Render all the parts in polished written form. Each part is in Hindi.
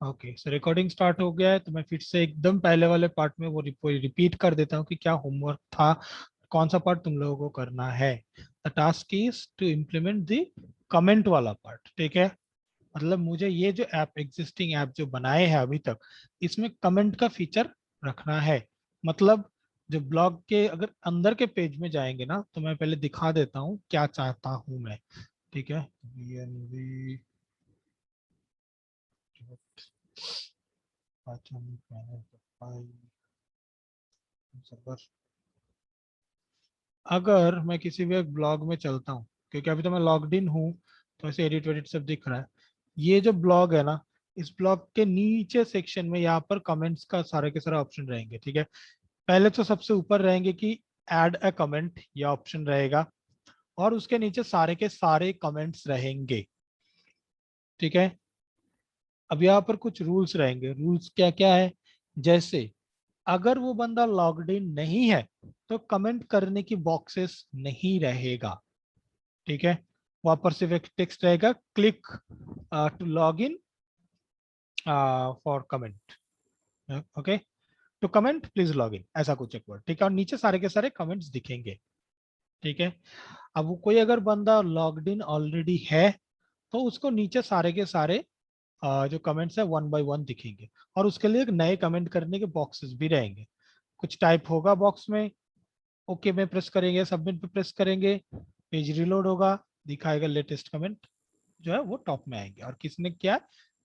ओके, सो रिकॉर्डिंग स्टार्ट हो गया है, तो मैं फिर से एकदम पहले वाले पार्ट में वो रिपीट कर देता हूँ कि क्या होमवर्क था, कौन सा पार्ट तुम लोगों को करना है। The task is to implement the comment वाला पार्ट, ठीक है। मतलब मुझे ये जो ऐप, एग्जिस्टिंग ऐप जो बनाए हैं अभी तक, इसमें कमेंट का फीचर रखना है। मतलब जो ब्लॉग के अगर अंदर के पेज में जाएंगे ना, तो मैं पहले दिखा देता हूँ क्या चाहता हूँ मैं, ठीक है। VNV server. अगर मैं किसी भी एक ब्लॉग में चलता हूँ, क्योंकि अभी तो मैं लॉग्ड इन हूँ, तो ऐसे एडिट वेडिट सब दिख रहा है। ये जो ब्लॉग है ना, इस ब्लॉग के नीचे सेक्शन में यहाँ पर कमेंट्स का सारे के सारे ऑप्शन रहेंगे, ठीक है। पहले तो सबसे ऊपर रहेंगे कि ऐड अ कमेंट, ये ऑप्शन रहेगा, और उसके नीचे सारे के सारे कमेंट्स रहेंगे, ठीक है। अब यहाँ पर कुछ रूल्स रहेंगे। रूल्स क्या क्या है, जैसे अगर वो बंदा लॉग्ड इन नहीं है तो कमेंट करने की बॉक्सेस नहीं रहेगा, ठीक है। वहां पर सिर्फ एक टेक्स्ट रहेगा, click to log in for comment, okay, to comment please log in, ऐसा कुछ एक वर्ड, ठीक है। और नीचे सारे के सारे कमेंट्स दिखेंगे, ठीक है। अब वो कोई अगर बंदा लॉग्ड इन ऑलरेडी है, तो उसको नीचे सारे के सारे जो कमेंट्स है वन बाय वन दिखेंगे, और उसके लिए एक नए कमेंट करने के बॉक्सेस भी रहेंगे। कुछ टाइप होगा बॉक्स में, ओके में प्रेस करेंगे, सबमिट पे प्रेस करेंगे, पेज रिलोड होगा, दिखाएगा लेटेस्ट कमेंट जो है वो टॉप में आएंगे, और किसने क्या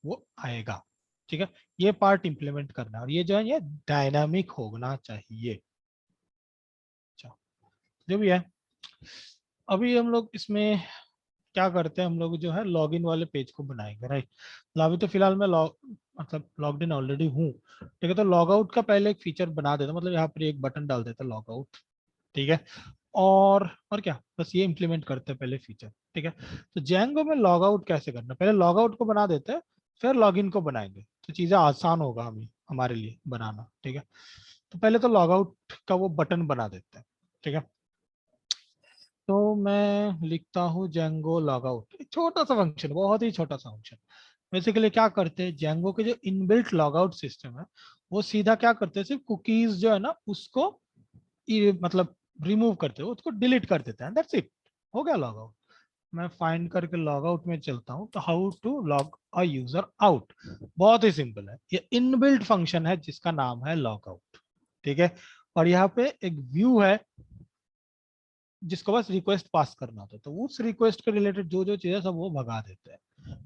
वो आएगा, ठीक है। ये पार्ट इंप्लीमेंट करना है, और ये जो है ये डायनामिक होना चाहिए। अच्छा, जो भी है, अभी हम लोग इसमें क्या करते हैं, हम लोग जो है लॉगिन वाले पेज को बनाएंगे, राइट। अभी तो फिलहाल मैं लॉग मतलब लॉग्ड इन ऑलरेडी हूँ, ठीक है। तो लॉग आउट का पहले एक फीचर बना देता, मतलब यहाँ पर एक बटन डाल देता लॉग आउट, ठीक है। और क्या, बस ये इंप्लीमेंट करते हैं पहले फीचर, ठीक है। तो जेंगो में लॉग आउट कैसे करना, पहले लॉग आउट को बना देते हैं, फिर लॉगिन को बनाएंगे, तो चीजें आसान होगा हमें, हमारे लिए बनाना, ठीक है। तो पहले तो लॉग आउट का वो बटन बना देते हैं, ठीक है। तो मैं लिखता हूँ जेंगो लॉग आउट, छोटा सा फंक्शन, बहुत ही छोटा सा फंक्शन। बेसिकली क्या करते हैं, जेंगो के जो इनबिल्ट लॉग आउट सिस्टम है, वो सीधा क्या करते हैं, सिर्फ कुकीज जो है ना उसको मतलब रिमूव करते हो, उसको डिलीट कर देते हैं, दैट्स इट, हो गया लॉग आउट। मैं फाइंड करके लॉग आउट में चलता हूँ, तो how to log a user out, बहुत ही सिंपल है। ये इनबिल्ट फंक्शन है जिसका नाम है लॉग आउट, ठीक है। और यहाँ पे एक व्यू है जिसको बस रिक्वेस्ट पास करना होता है, तो उस रिक्वेस्ट के रिलेटेड जो जो चीजें सब वो भगा देते हैं।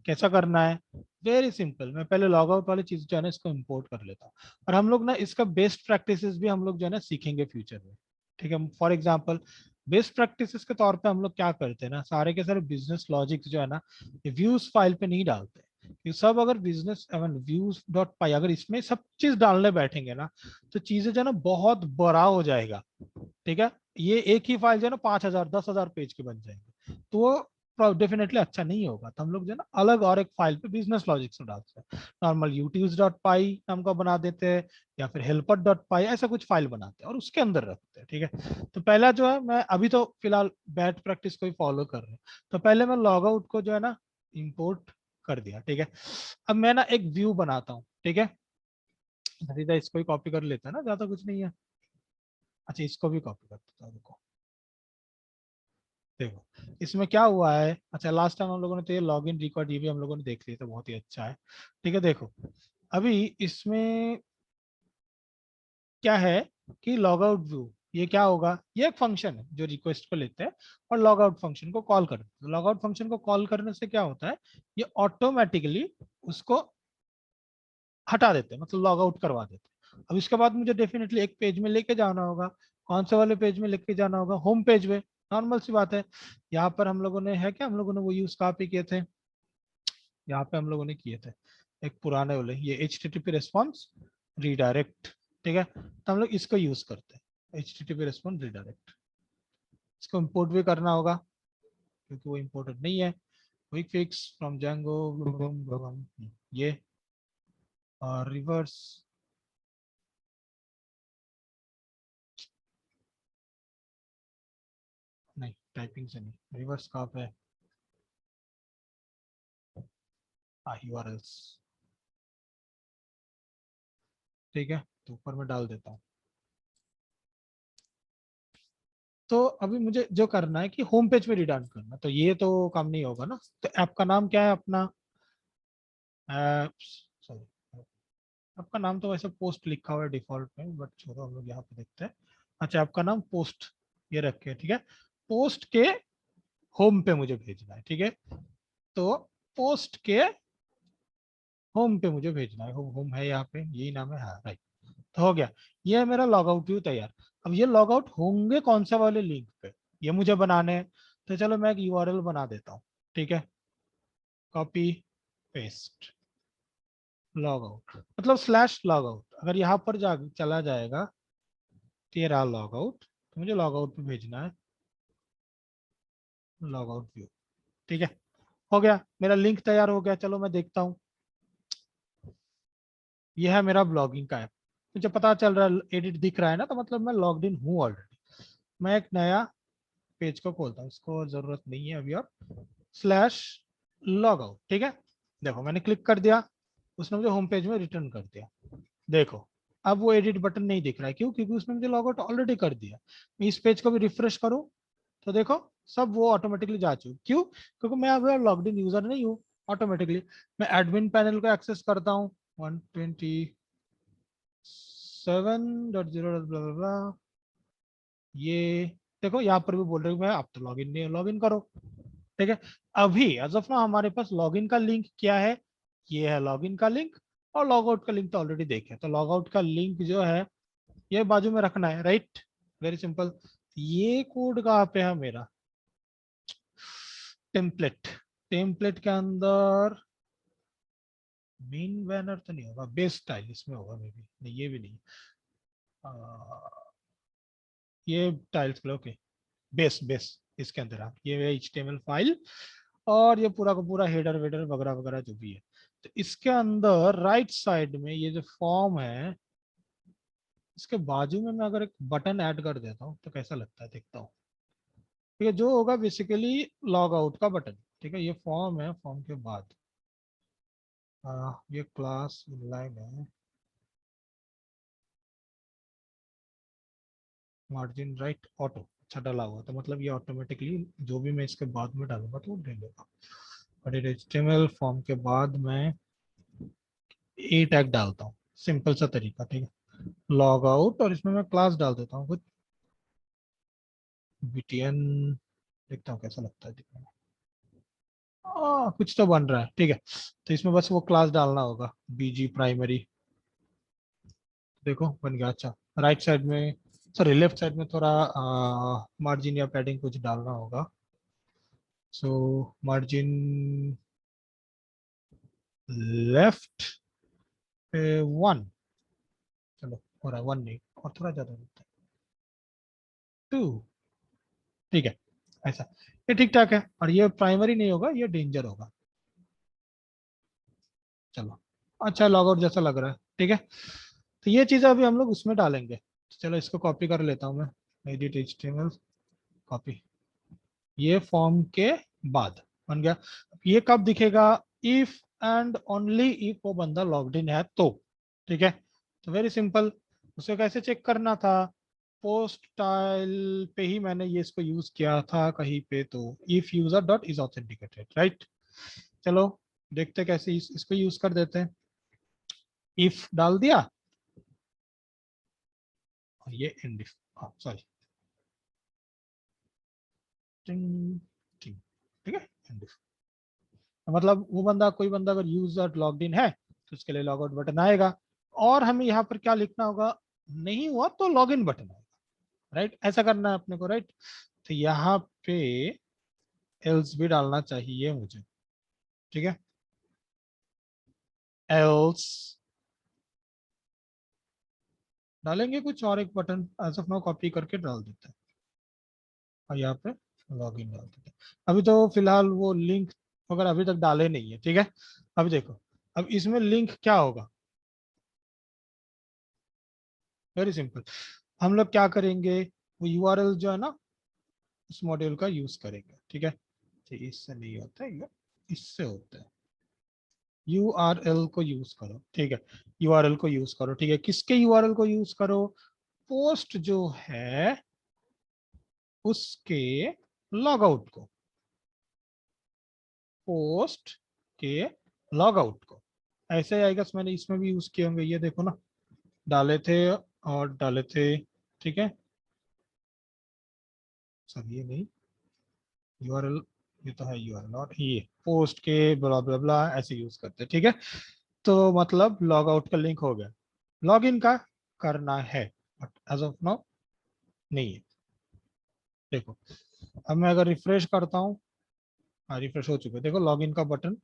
कैसा करना है, वेरी सिंपल। मैं पहले लॉग आउट वाली चीज जो है ना इसको इंपोर्ट कर लेता हूँ, और हम लोग ना इसका बेस्ट प्रैक्टिसेस भी हम लोग जो है ना सीखेंगे फ्यूचर में, ठीक है। फॉर एग्जाम्पल, बेस्ट प्रैक्टिसेस के तौर पे हम लोग क्या करते हैं ना, सारे के सारे बिजनेस लॉजिक जो है ना, ये व्यूज फाइल पे नहीं डालते। ये सब अगर बिजनेस व्यूज डॉट पाई अगर इसमें सब चीज डालने बैठेंगे ना, तो चीजें जो है ना बहुत बड़ा हो जाएगा, ठीक है। ये एक ही फाइल जो है ना 5,000 10,000 पेज के बन जाएंगे, तो वो डेफिनेटली अच्छा नहीं होगा। तो हम लोग जो है ना अलग और एक फाइल पे बिजनेस लॉजिक से डालते हैं, नॉर्मल यूट्यूज डॉट पाई नाम का बना देते हैं, या फिर हेल्पर डॉट पाई, ऐसा कुछ फाइल बनाते हैं और उसके अंदर रखते हैं, ठीक है। तो पहला जो है, मैं अभी तो फिलहाल बैट प्रैक्टिस को ही फॉलो कर रहे हैं, तो पहले मैं लॉग आउट को जो है ना इंपोर्ट कर दिया, ठीक है। अब मैं ना एक व्यू बनाता हूँ, ठीक है। सीधा इसको ही कॉपी कर लेता है ना, ज्यादा कुछ नहीं है। अच्छा, इसको भी कॉपी कर देता हूँ, देखो देखो इसमें क्या हुआ है। अच्छा, लास्ट टाइम हम लोगों ने तो ये लॉग इन रिकॉर्ड ये भी हम लोगों ने देख लिया, तो बहुत ही अच्छा है, ठीक है। देखो अभी इसमें क्या है कि लॉग आउट व्यू, ये क्या होगा, ये एक फंक्शन है जो रिक्वेस्ट को लेते हैं और लॉग आउट फंक्शन को कॉल करते हैं। लॉग आउट फंक्शन को कॉल करने से क्या होता है, ये ऑटोमेटिकली उसको हटा देते हैं, मतलब लॉग आउट करवा देते हैं। अब इसके बाद मुझे डेफिनेटली एक पेज में लेके जाना होगा, कौन से वाले पेज में लेके जाना होगा, होम पेज में। नॉर्मल सी बात है, यहाँ पर हम लोगों ने है क्या, हम लोगों ने वो यूज कहाँ पे किए थे, यहाँ पे हम लोगों ने किए थे एक पुराने वाले, ये HTTP रेस्पॉन्स रीडायरेक्ट, ठीक है। तो हम लोग इसको यूज करते हैं, HTTP रेस्पॉन्स रीडायरेक्ट। इसको इंपोर्ट भी करना होगा क्योंकि वो इम्पोर्टेड नहीं है। क्विक फिक्स फ्रॉम Django, ये और रिवर्स, नहीं टाइपिंग से नहीं, रिवर्स कहाँ पे है, URLs, ठीक है, तो ऊपर में डाल देता हूँ। तो अभी मुझे जो करना है कि होम पेज में रिटर्न करना, तो ये तो काम नहीं होगा ना। तो ऐप का नाम क्या है अपना? सॉरी, आपका नाम तो वैसे पोस्ट लिखा हुआ है डिफॉल्ट में, बट छोड़ो, हम लोग यहाँ पे देखते हैं। अच्छा, आपका नाम पोस्ट ये रखे, ठीक है। पोस्ट के होम पे मुझे भेजना है, ठीक है। तो पोस्ट के होम पे मुझे भेजना है, होम होम है यहाँ पे, यही नाम है, हाँ राइट। तो हो गया, ये है मेरा लॉग आउट व्यू तैयार। अब ये लॉग आउट होंगे कौन सा वाले लिंक पे, ये मुझे बनाने हैं। तो चलो मैं एक यूआरएल बना देता हूँ, ठीक है। कॉपी पेस्ट लॉग आउट, मतलब स्लैश लॉग आउट, अगर यहाँ पर जा चला जाएगा तेरा लॉग आउट, तो मुझे लॉग आउट पे भेजना है लॉग आउट व्यू, ठीक है। हो गया, मेरा लिंक तैयार हो गया। चलो मैं देखता हूँ, यह है मेरा ब्लॉगिंग का ऐप। मुझे पता चल रहा है, एडिट दिख रहा है ना, तो मतलब मैं लॉग्ड इन हूँ ऑलरेडी। मैं एक नया पेज को खोलता हूँ, इसको जरूरत नहीं है अभी, और स्लैश लॉग आउट, ठीक है। देखो मैंने क्लिक कर दिया, उसने मुझे होम पेज में रिटर्न कर दिया। देखो, अब वो एडिट बटन नहीं दिख रहा है, क्यों? क्योंकि उसने मुझे लॉग आउट ऑलरेडी कर दिया। मैं इस पेज को भी रिफ्रेश करूँ तो देखो, सब वो ऑटोमेटिकली जा चुके। क्यों? क्योंकि मैं अब लॉग्ड इन यूजर नहीं हूँ ऑटोमेटिकली। मैं एडमिन पैनल को एक्सेस करता हूँ, 127.0 ये देखो, यहाँ पर भी बोल रहे हो मैं आप तो लॉगिन नहीं, लॉगिन करो, ठीक है। अभी एज ऑफ नाउ हमारे पास लॉगिन का लिंक क्या है? ये है लॉगिन का लिंक, और लॉग आउट का लिंक तो ऑलरेडी देखे। तो लॉग आउट का लिंक जो है ये बाजू में रखना है, राइट। Very simple. ये कोड कहाँ पे है मेरा? टेम्पलेट, टेम्पलेट के अंदर मेन बैनर तो नहीं होगा, बेस स्टाइल इसमें होगा मे बी, नहीं ये भी नहीं। ये टाइल्स ओके, बेस बेस, इसके अंदर आप ये HTML फाइल, और ये पूरा का पूरा हेडर वेडर वगैरह वगैरह जो भी है। तो इसके अंदर राइट साइड में ये जो फॉर्म है, इसके बाजू में मैं अगर एक बटन ऐड कर देता हूँ तो कैसा लगता है, देखता हूँ। ठीक है, जो होगा बेसिकली लॉग आउट का बटन, ठीक है। ये फॉर्म है, फॉर्म के बाद ये क्लास लाइन है, मार्जिन राइट ऑटो, अच्छा डला हुआ, तो मतलब ये ऑटोमेटिकली जो भी मैं इसके बाद में डालूंगा तो वो ले लेगा। और HTML फॉर्म के बाद मैं ए टैग डालता हूँ, सिंपल सा तरीका, ठीक है। लॉग आउट, और इसमें मैं क्लास डाल देता हूँ कुछ BTN, देखता हूँ कैसा लगता है दिखने में। कुछ तो बन रहा है, ठीक है। तो इसमें बस वो क्लास डालना होगा, BG प्राइमरी, देखो बन गया। अच्छा, राइट साइड में, सॉरी लेफ्ट साइड में थोड़ा मार्जिन या पैडिंग कुछ डालना होगा। सो मार्जिन लेफ्ट पे 1, चलो हो रहा है 1 नहीं, और थोड़ा ज्यादा होता है 2, ठीक है। ऐसा, ये ठीक ठाक है, और ये प्राइमरी नहीं होगा, ये डेंजर होगा। चलो, अच्छा लॉग आउट जैसा लग रहा है, ठीक है। तो ये चीजें अभी हम लोग उसमें डालेंगे, तो चलो इसको कॉपी कर लेता हूँ मैं, एडिट HTML कॉपी, ये फॉर्म के बाद बन गया। ये कब दिखेगा? इफ एंड ओनली इफ वो बंदा लॉग्ड इन है तो, ठीक है। तो वेरी सिंपल, उसे कैसे चेक करना था? पोस्ट टाइल पे ही मैंने ये इसको यूज किया था कहीं पे, तो if user dot is authenticated, right. चलो देखते कैसे इसको यूज कर देते हैं। इफ डाल दिया, और ये एंड इफ, सॉरी, टिंग टिंग, ठीक है, एंड इफ। मतलब वो बंदा, कोई बंदा अगर यूजर लॉग्ड इन है तो उसके लिए लॉग आउट बटन आएगा, और हमें यहाँ पर क्या लिखना होगा? नहीं हुआ तो लॉग इन बटन आएगा, राइट। ऐसा करना है अपने को, राइट। तो यहाँ पे एल्स भी डालना चाहिए मुझे, ठीक है। एल्स डालेंगे कुछ और एक button, as of now copy करके डाल देते हैं, और यहाँ पे लॉग इन डाल देते हैं। अभी तो फिलहाल वो लिंक वगैरह अभी तक डाले नहीं है, ठीक है। अभी देखो, अब इसमें लिंक क्या होगा? वेरी सिंपल, हम लोग क्या करेंगे, वो यूआरएल जो है ना, उस मॉड्यूल का यूज करेंगे, ठीक है। तो इससे नहीं होता है ये, इससे होता है। URL को यूज करो, ठीक है, URL को यूज करो, ठीक है, किसके URL को यूज करो, पोस्ट जो है उसके लॉग आउट को, पोस्ट के लॉग आउट को। ऐसे आएगा, मैंने इसमें भी यूज किए होंगे, ये देखो ना, डाले थे और डाले थे, ठीक है, सब ये नहीं, यूआरएल, ये तो है यूआरएल, और ये पोस्ट के ब्ला ब्ला ब्ला ऐसे यूज करते हैं, ठीक है। तो मतलब लॉग आउट का लिंक हो गया, लॉग इन का करना है बट एज ऑफ नाउ नहीं है। देखो अब मैं अगर रिफ्रेश करता हूँ, हाँ रिफ्रेश हो चुका है, देखो लॉग इन का बटन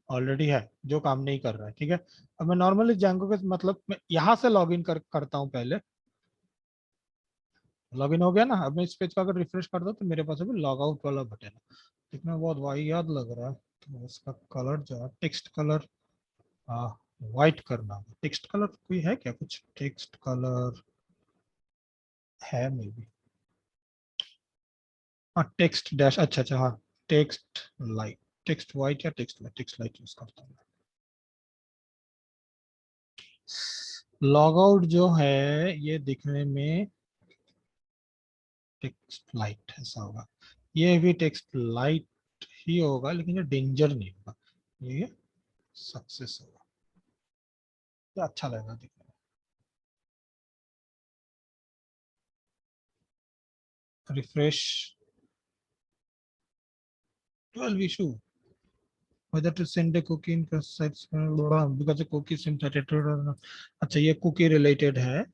ऑलरेडी है जो काम नहीं कर रहा है, ठीक है। अब मैं नॉर्मली जैंगो के मतलब मैं यहाँ से लॉग इन करता हूँ पहले, लॉग इन हो गया ना। अब मैं इस पेज का अगर रिफ्रेश करता हूँ तो मेरे पास अभी लॉग आउट वाला बटन है, दिखने में बहुत वाहियात लग रहा है। तो इसका कलर जो है, टेक्स्ट कलर वाइट करना होगा। टेक्स्ट कलर कोई है क्या, कुछ टेक्स्ट कलर है मे बी, हाँ टेक्स्ट डैश, अच्छा अच्छा हाँ, टेक्स्ट लाइट, टेक्स्ट वाइट या टेक्स्ट लाइट यूज करता हूँ। लॉग आउट जो है ये दिखने में टेक्स्ट लाइट ऐसा होगा, ये भी टेक्स्ट लाइट ही होगा, लेकिन ये डेंजर नहीं होगा, ये सक्सेस होगा, ये अच्छा लगेगा दिखने में। Refresh, 12 issue whether to send a cookie in sites because the cookie seems detected or not। अच्छा ये कुकी रिलेटेड है,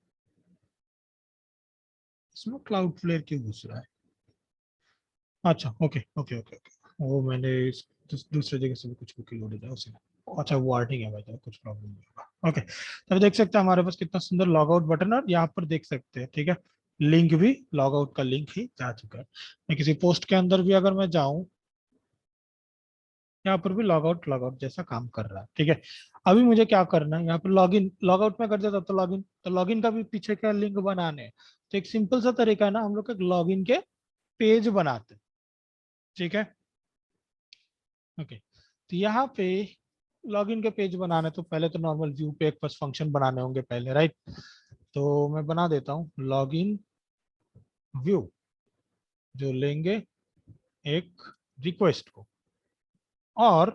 इसमें क्लाउड फ्लेयर क्यों घुस रहा है, अच्छा ओके ओके ओके ओके, वो मैंने दूसरे जगह से भी कुछ कुकी लोड है उसी में, अच्छा वार्निंग है भाई, तो कुछ प्रॉब्लम नहीं होगा, ओके। तो देख सकते हैं हमारे पास कितना सुंदर लॉग आउट बटन, और यहाँ पर देख सकते हैं, ठीक है, लिंक भी लॉग आउट का लिंक ही जा चुका है। मैं किसी पोस्ट के अंदर भी अगर मैं जाऊं, यहाँ पर भी लॉग आउट जैसा काम कर रहा है, ठीक है। अभी मुझे क्या करना है, यहाँ पर लॉग इन, लॉग आउट में कर देता तो लॉग इन, तो लॉग इन का भी पीछे क्या लिंक बनाने हैं। तो एक सिंपल सा तरीका है ना, हम लोग लॉग इन के पेज बनाते हैं, ठीक है, ओके। तो यहाँ पे लॉगिन के पेज बनाने, तो पहले तो नॉर्मल व्यू पे एक बस फंक्शन बनाने होंगे पहले, राइट। तो मैं बना देता हूँ लॉगिन व्यू, जो लेंगे एक रिक्वेस्ट को, और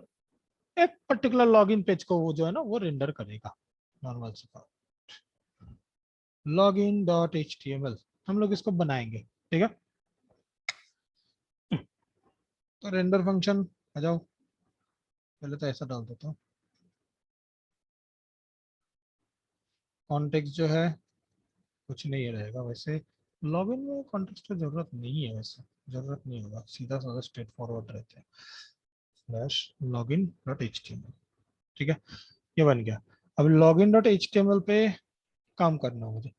एक पर्टिकुलर लॉगिन पेज को वो जो है ना वो रेंडर करेगा, नॉर्मल से login dot H T M L हम लोग इसको बनाएंगे, ठीक है। तो रेंडर फंक्शन आ जाओ, पहले तो ऐसा डाल देता हूँ, कॉन्टेक्स्ट जो है कुछ नहीं रहेगा वैसे, लॉगिन में कॉन्टेक्स्ट की जरूरत नहीं है वैसे, जरूरत नहीं होगा, सीधा साधा स्ट्रेट फॉरवर्ड रहते हैं, slash login dot H T M L, ठीक है, ये बन गया। अब login dot H T M L पे काम करना मुझे,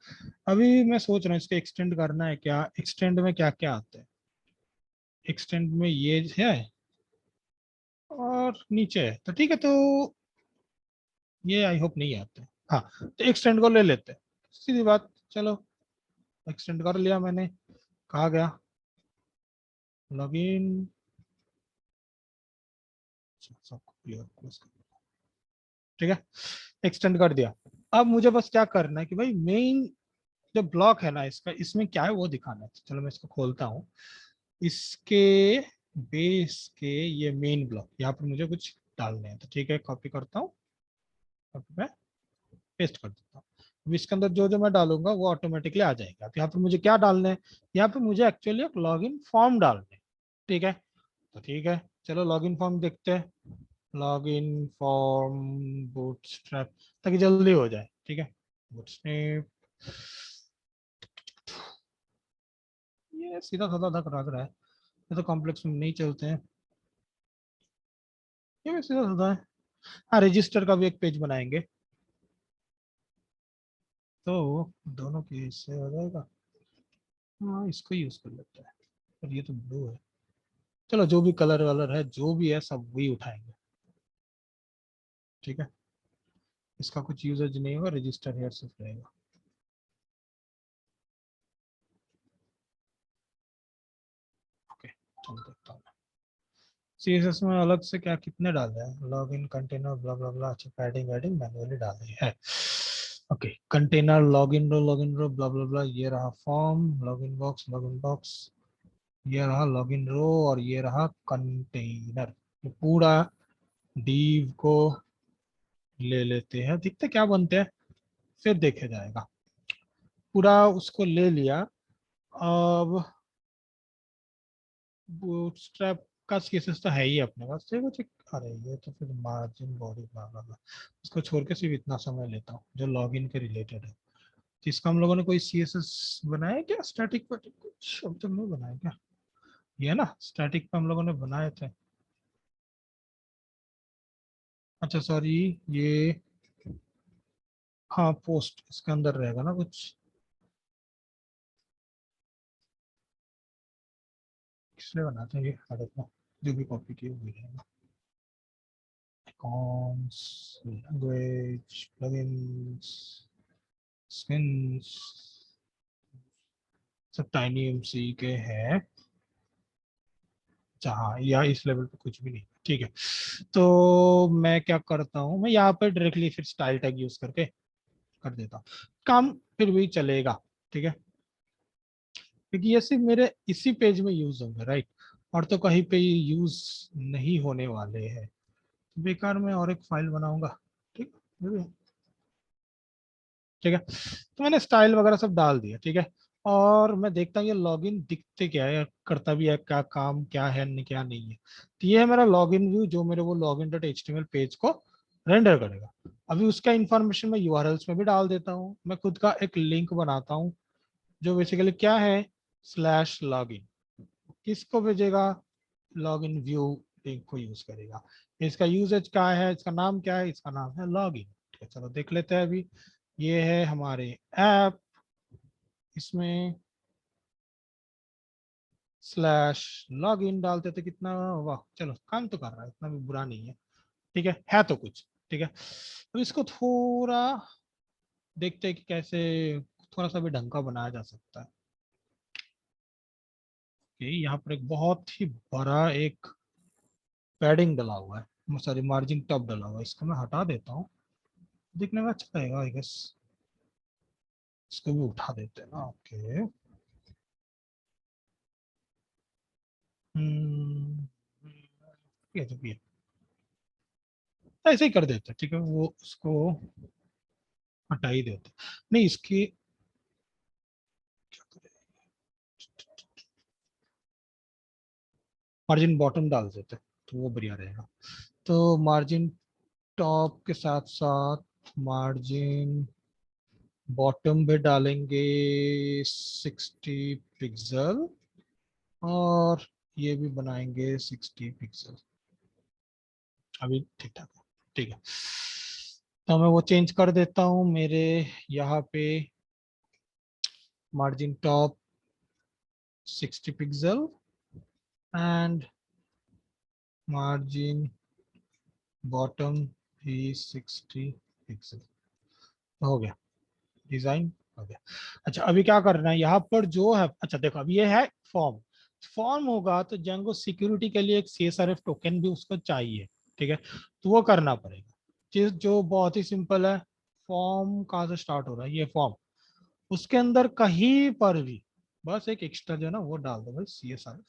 अभी मैं सोच रहा हूँ इसको एक्सटेंड करना है क्या, एक्सटेंड में क्या क्या आता है, एक्सटेंड में ये है और नीचे है, तो ठीक है, तो ये आई होप नहीं आते हैं। हाँ, तो एक्सटेंड को ले लेते हैं, सीधी बात, चलो एक्सटेंड कर लिया मैंने, कहा गया लॉगिन, सबको क्लियर क्लोज कर, ठीक है, एक्सटेंड कर दिया। अब मुझे बस क्या करना है कि भाई मेन जो ब्लॉक है ना इसका, इसमें क्या है वो दिखाना है, चलो मैं इसको खोलता हूँ, इसके बेस के ये मेन ब्लॉक, यहाँ पर मुझे कुछ डालने हैं, तो ठीक है, कॉपी करता हूँ, कॉपी में पेस्ट कर देता हूँ। अब इसके अंदर जो जो मैं डालूंगा वो ऑटोमेटिकली आ जाएगा। तो यहाँ पर मुझे क्या डालना है, यहाँ पे मुझे एक्चुअली एक लॉगिन फॉर्म डालना है, ठीक है। तो ठीक है, चलो लॉगिन फॉर्म देखते हैं, लॉगिन फॉर्म बूटस्ट्रैप, ताकि जल्दी हो जाए, ठीक है, बूटस्ट्रैप, ये सीधा साधा धक रख रहा है, ये तो कॉम्प्लेक्स में नहीं चलते हैं, ये भी सीधा साधा है। हाँ, रजिस्टर का भी एक पेज बनाएंगे, तो दोनों के इससे हो जाएगा, हाँ इसको यूज कर लेते हैं, पर ये तो ब्लू है, चलो जो भी कलर वलर है जो भी है सब वही उठाएंगे, ठीक है, इसका कुछ यूजेज नहीं होगा, रजिस्टर हेयर सिर्फ रहेगा, ओके, चलो देखता हूँ, CSS में अलग से क्या कितने डाले हैं, लॉग इन कंटेनर ब्ला ब्ला ब्ला, अच्छा पैडिंग वैडिंग मैन्युअली डाले है। ओके, कंटेनर लॉग इन रो ब्ला ब्ला ब्ला, ये रहा फॉर्म, लॉग इन बॉक्स, ये रहा लॉग इन रो, और ये रहा कंटेनर। ये पूरा div को ले लेते हैं, देखते क्या बनते हैं, फिर देखे जाएगा। पूरा उसको ले लिया। अब बूटस्ट्रैप का केसेस तो है ही अपने पास, देखो चेक। अरे ये तो फिर मार्जिन बॉडी बला बला, उसको छोड़ के सिर्फ इतना समय लेता हूँ जो लॉगिन के रिलेटेड है। तो इसका हम लोगों ने कोई CSS बनाया है क्या स्टैटिक पर, कुछ अब तक नहीं बनाया क्या? ये है ना स्टैटिक पे हम लोगों ने बनाए थे। अच्छा सॉरी, ये हाँ पोस्ट इसके अंदर रहेगा ना कुछ, इसलिए बनाते हैं ये, देखो जो भी कॉपी की हुई रहेगा। icons, language, plugins, skins, सब टाइनी एमसी के हैं। जहाँ या इस लेवल पे कुछ भी नहीं, ठीक है। तो मैं क्या करता हूँ, मैं यहाँ पे डायरेक्टली फिर स्टाइल टैग यूज करके कर देता हूँ, काम फिर भी चलेगा, ठीक है, क्योंकि ये सिर्फ मेरे इसी पेज में यूज होंगे, राइट, और तो कहीं पे यूज नहीं होने वाले हैं। बेकार में और एक फाइल बनाऊंगा, ठीक है, ठीक है। तो मैंने स्टाइल वगैरह सब डाल दिया, ठीक है। और मैं देखता हूँ ये लॉगिन दिखते क्या है, या करता भी है क्या काम, क्या है क्या नहीं है। तो ये है मेरा लॉगिन व्यू, जो मेरे वो लॉगिन डॉट एचटीएमएल पेज को रेंडर करेगा। अभी उसका इंफॉर्मेशन मैं यूआरएल्स में भी डाल देता हूँ, मैं खुद का एक लिंक बनाता हूँ जो बेसिकली क्या है, स्लैश लॉगिन, किसको भेजेगा, लॉगिन व्यू लिंक को यूज करेगा। इसका यूजेज क्या है, इसका नाम क्या है, इसका नाम है लॉगिन, ठीक है। चलो देख लेते हैं अभी। ये है हमारे ऐप, इसमें स्लैश लॉग इन डालते थे, कितना, वाह चलो काम तो कर रहा है, इतना भी बुरा नहीं है, ठीक है तो कुछ, ठीक है। तो इसको थोड़ा देखते हैं कि कैसे थोड़ा सा भी ढंग का बनाया जा सकता है। कि यहाँ पर एक बहुत ही बड़ा एक पैडिंग डला हुआ है, सॉरी मार्जिन टॉप डला हुआ है, इसको मैं हटा देता हूँ, दिखने में अच्छा लगेगा आई गेस। इसको भी उठा देते हैं ना, ओके। हम्म, ये तो भी है, ऐसे ही कर देते हैं, ठीक है, वो उसको हटा ही देते हैं। नहीं इसकी मार्जिन बॉटम डाल देते हैं, तो वो बढ़िया रहेगा। तो मार्जिन टॉप के साथ साथ मार्जिन बॉटम भी डालेंगे 60 पिक्सल, और ये भी बनाएंगे 60 पिक्सल। अभी ठीक ठाक है, ठीक है। तो मैं वो चेंज कर देता हूँ मेरे यहाँ पे, margin top 60 pixel and margin bottom भी 60 पिक्सल। हो गया, डिजाइन हो गया। अच्छा अभी क्या करना है यहाँ पर जो है, अच्छा देखो अब ये है फॉर्म, फॉर्म होगा तो जेंगो सिक्योरिटी के लिए एक CSRF टोकन भी उसको चाहिए, ठीक है, तो वो करना पड़ेगा। चीज जो बहुत ही सिंपल है, फॉर्म कहाँ से स्टार्ट हो रहा है, ये फॉर्म, उसके अंदर कहीं पर भी बस एक एक्स्ट्रा जो है ना वो डाल दो भाई, CSRF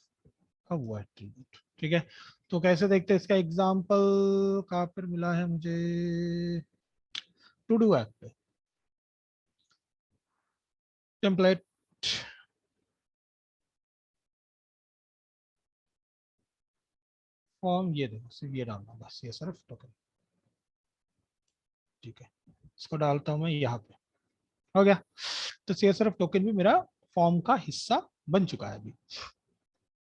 का वो एट्रीब्यूट, ठीक है। तो कैसे देखते हैं इसका एग्जाम्पल, कहाँ पर मिला है मुझे, टू डू ऐप पे, टेम्पलेट, फॉर्म, ये देखो सिर्फ ये डालना बस, ये सिर्फ टोकन, ठीक है। इसको डालता हूँ मैं यहाँ पे, हो गया। तो CSRF टोकन भी मेरा फॉर्म का हिस्सा बन चुका है अभी।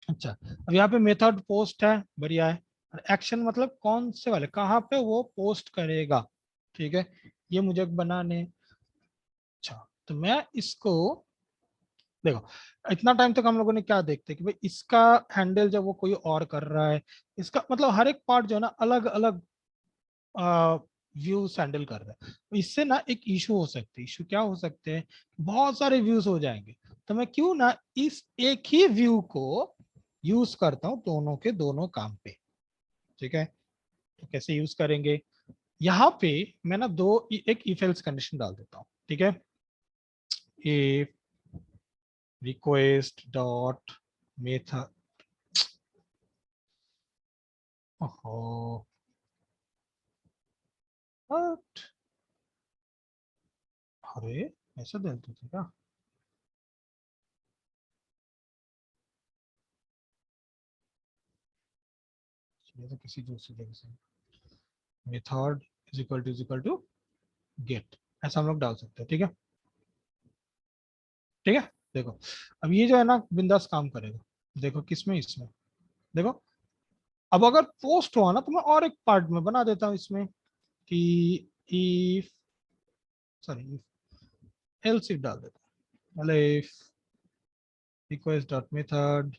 अच्छा अब यहाँ पे मेथड पोस्ट है, बढ़िया है। एक्शन मतलब कौन से वाले, कहाँ पे वो पोस्ट करेगा, ठीक है, ये मुझे बनाने। अच्छा तो मैं इसको देखो, इतना टाइम तक हम लोगों ने क्या देखते हैं कि भाई इसका हैंडल जब वो कोई और कर रहा है, इसका मतलब हर एक पार्ट जो है ना अलग अलग व्यूज हैंडल कर रहा है। तो इससे ना एक इशू हो सकती है, इशू क्या हो सकते हैं, बहुत सारे व्यूज हो जाएंगे। तो मैं क्यों ना इस एक ही व्यू को यूज करता हूँ दोनों के दोनों काम पे, ठीक है, तो कैसे यूज करेंगे, यहाँ पे मैं ना एक इफ एल्स कंडीशन डाल देता हूँ, ठीक है। इफ रिक्वेस्ट डॉट मेथड, ओहो what? अरे ऐसा डालते थे क्या, ये तो किसी दूसरी जगह से, method is equal to get, ऐसा हम लोग डाल सकते हैं, ठीक है। ठीक है, देखो अब ये जो है ना बिंदास काम करेगा, देखो किसमें, इसमें देखो। अब अगर पोस्ट हुआ ना तो मैं और एक पार्ट में बना देता हूँ इसमें कि इफ, सॉरी एल्स इफ डाल देता हूँ, मतलब if request dot method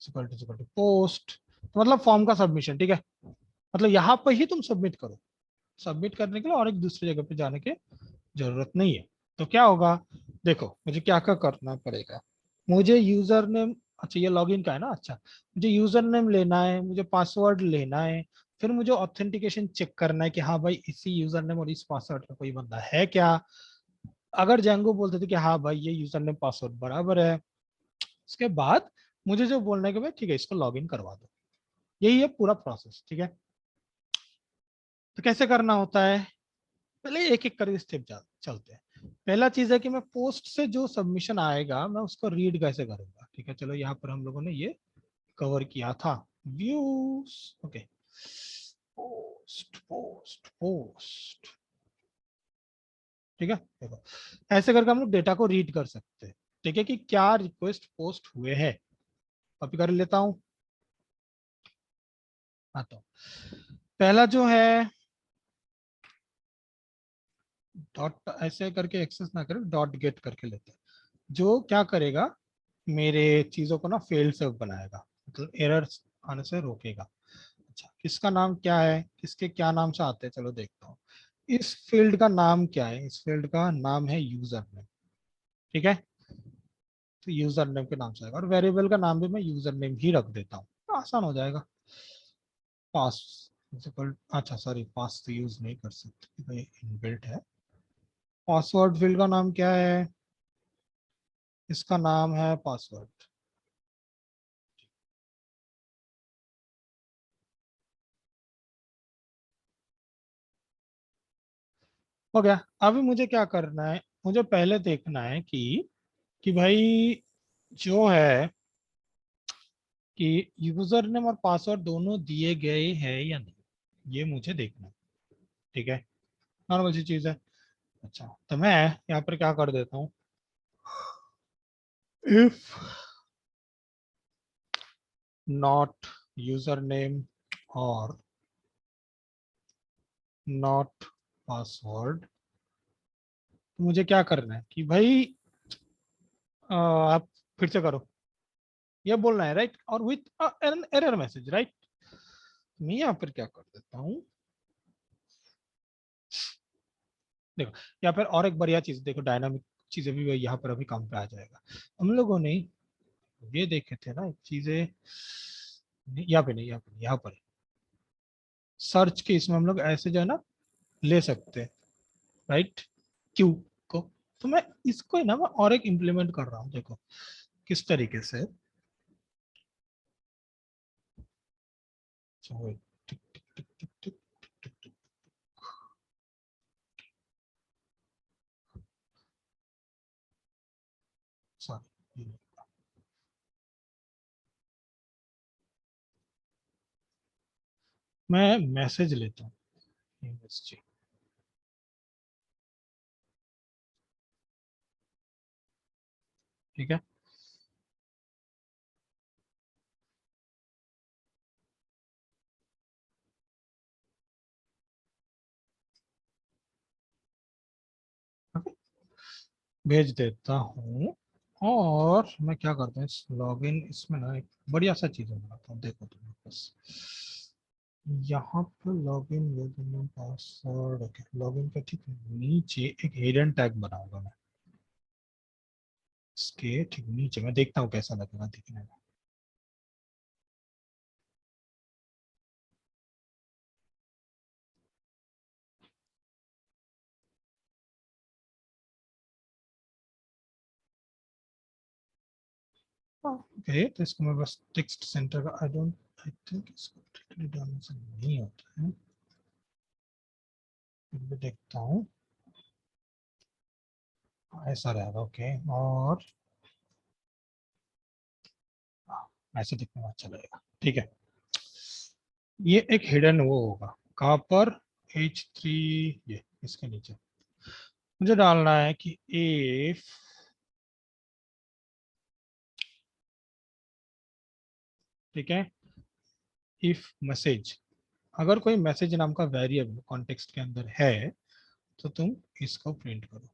equal to post, मतलब फॉर्म का सबमिशन, ठीक है। मतलब यहाँ पर ही तुम सबमिट करो, सबमिट करने के लिए और एक दूसरी जगह पे जाने की जरूरत नहीं है। तो क्या होगा, देखो मुझे क्या क्या करना पड़ेगा, मुझे यूजर नेम, अच्छा ये लॉगिन का है ना, अच्छा मुझे यूजर नेम लेना है, मुझे पासवर्ड लेना है, फिर मुझे ऑथेंटिकेशन चेक करना है कि हाँ भाई इसी यूजर नेम और इस पासवर्ड का कोई बंदा है क्या। अगर जेंगो बोलते थे कि हाँ भाई ये यूजर नेम पासवर्ड बराबर है, उसके बाद मुझे जो बोलना है कि भाई ठीक है इसको लॉगिन करवा दो, यही है पूरा प्रोसेस, ठीक है। तो कैसे करना होता है, पहले एक एक करके स्टेप चलते हैं। पहला चीज है कि मैं पोस्ट से जो सबमिशन आएगा मैं उसको रीड कैसे करूंगा, ठीक है। चलो यहाँ पर हम लोगों ने ये कवर किया था, views, okay, post post post, ठीक है। देखो ऐसे करके हम लोग डेटा को रीड कर सकते हैं, ठीक है, कि क्या रिक्वेस्ट पोस्ट हुए हैं। कॉपी कर लेता हूँ, आता हूँ। पहला जो है डॉट, ऐसे करके एक्सेस ना करें, डॉट गेट करके लेते हैं, जो क्या करेगा मेरे चीजों को ना फेल्ड से बनाएगा, मतलब एरर आने से रोकेगा। अच्छा किसका नाम क्या है, किसके क्या नाम से आते हैं, चलो देखता हूँ। इस फील्ड का नाम क्या है, इस फील्ड का नाम है यूजर नेम, ठीक है। तो यूजर नेम के नाम से आएगा, और वेरिएबल का नाम भी मैं यूजर नेम ही रख देता हूँ, तो आसान हो जाएगा। पास, अच्छा सॉरी पास तो यूज नहीं कर सकते भाई, इनबिल्ट है। पासवर्ड फील्ड का नाम क्या है, इसका नाम है पासवर्ड, हो गया। अभी मुझे क्या करना है, मुझे पहले देखना है कि भाई जो है कि यूजर नेम और पासवर्ड दोनों दिए गए हैं या नहीं, ये मुझे देखना है, ठीक है। नॉर्मल सी चीज है। अच्छा तो मैं यहाँ पर क्या कर देता हूँ, इफ नॉट यूजर नेम और नॉट पासवर्ड, तो मुझे क्या करना है कि भाई आप फिर से करो, ये बोलना है राइट, और with an error message right. मैं यहाँ पर क्या कर देता हूँ, देखो यहाँ पर और एक बढ़िया चीज देखो, डायनामिक चीजें भी यहाँ पर अभी काम पे आ जाएगा। हम लोगों ने ये देखे थे ना चीजें, यहाँ पे नहीं, यहाँ पे यहाँ पर सर्च के इसमें हम लोग ऐसे जो है ना ले सकते हैं, राइट, क्यू को। तो मैं इसको ही ना मैं और एक इम्प्लीमेंट कर रहा हूँ, देखो किस तरीके से। So, wait, टिक टिक टिक टिक टिक टिक टिक, सॉरी, मैं मैसेज लेता हूँ, MSG, ठीक है। भेज देता हूँ, और मैं क्या करता हूँ इस लॉगिन इसमें ना एक बढ़िया सा चीज बनाता हूँ, देखो तुम बस यहाँ पर login username password, okay login का ठीक नीचे एक हिडन टैग बनाऊंगा मैं, इसके ठीक नीचे, मैं देखता हूँ कैसा लगेगा दिखने में। ओके, तो इसको मैं बस टेक्स्ट सेंटर का आई थिंक इसको directly डालने से नहीं होता है, फिर भी देखता हूँ। ऐसा रहेगा, ओके। और ऐसे दिखने में अच्छा लगेगा, ठीक है। ये एक हिडन वो होगा कहाँ पर, H3, ये इसके नीचे मुझे डालना है कि इफ, ठीक है, इफ मैसेज, अगर कोई मैसेज नाम का वेरिएबल कॉन्टेक्स्ट के अंदर है तो तुम इसको प्रिंट करो,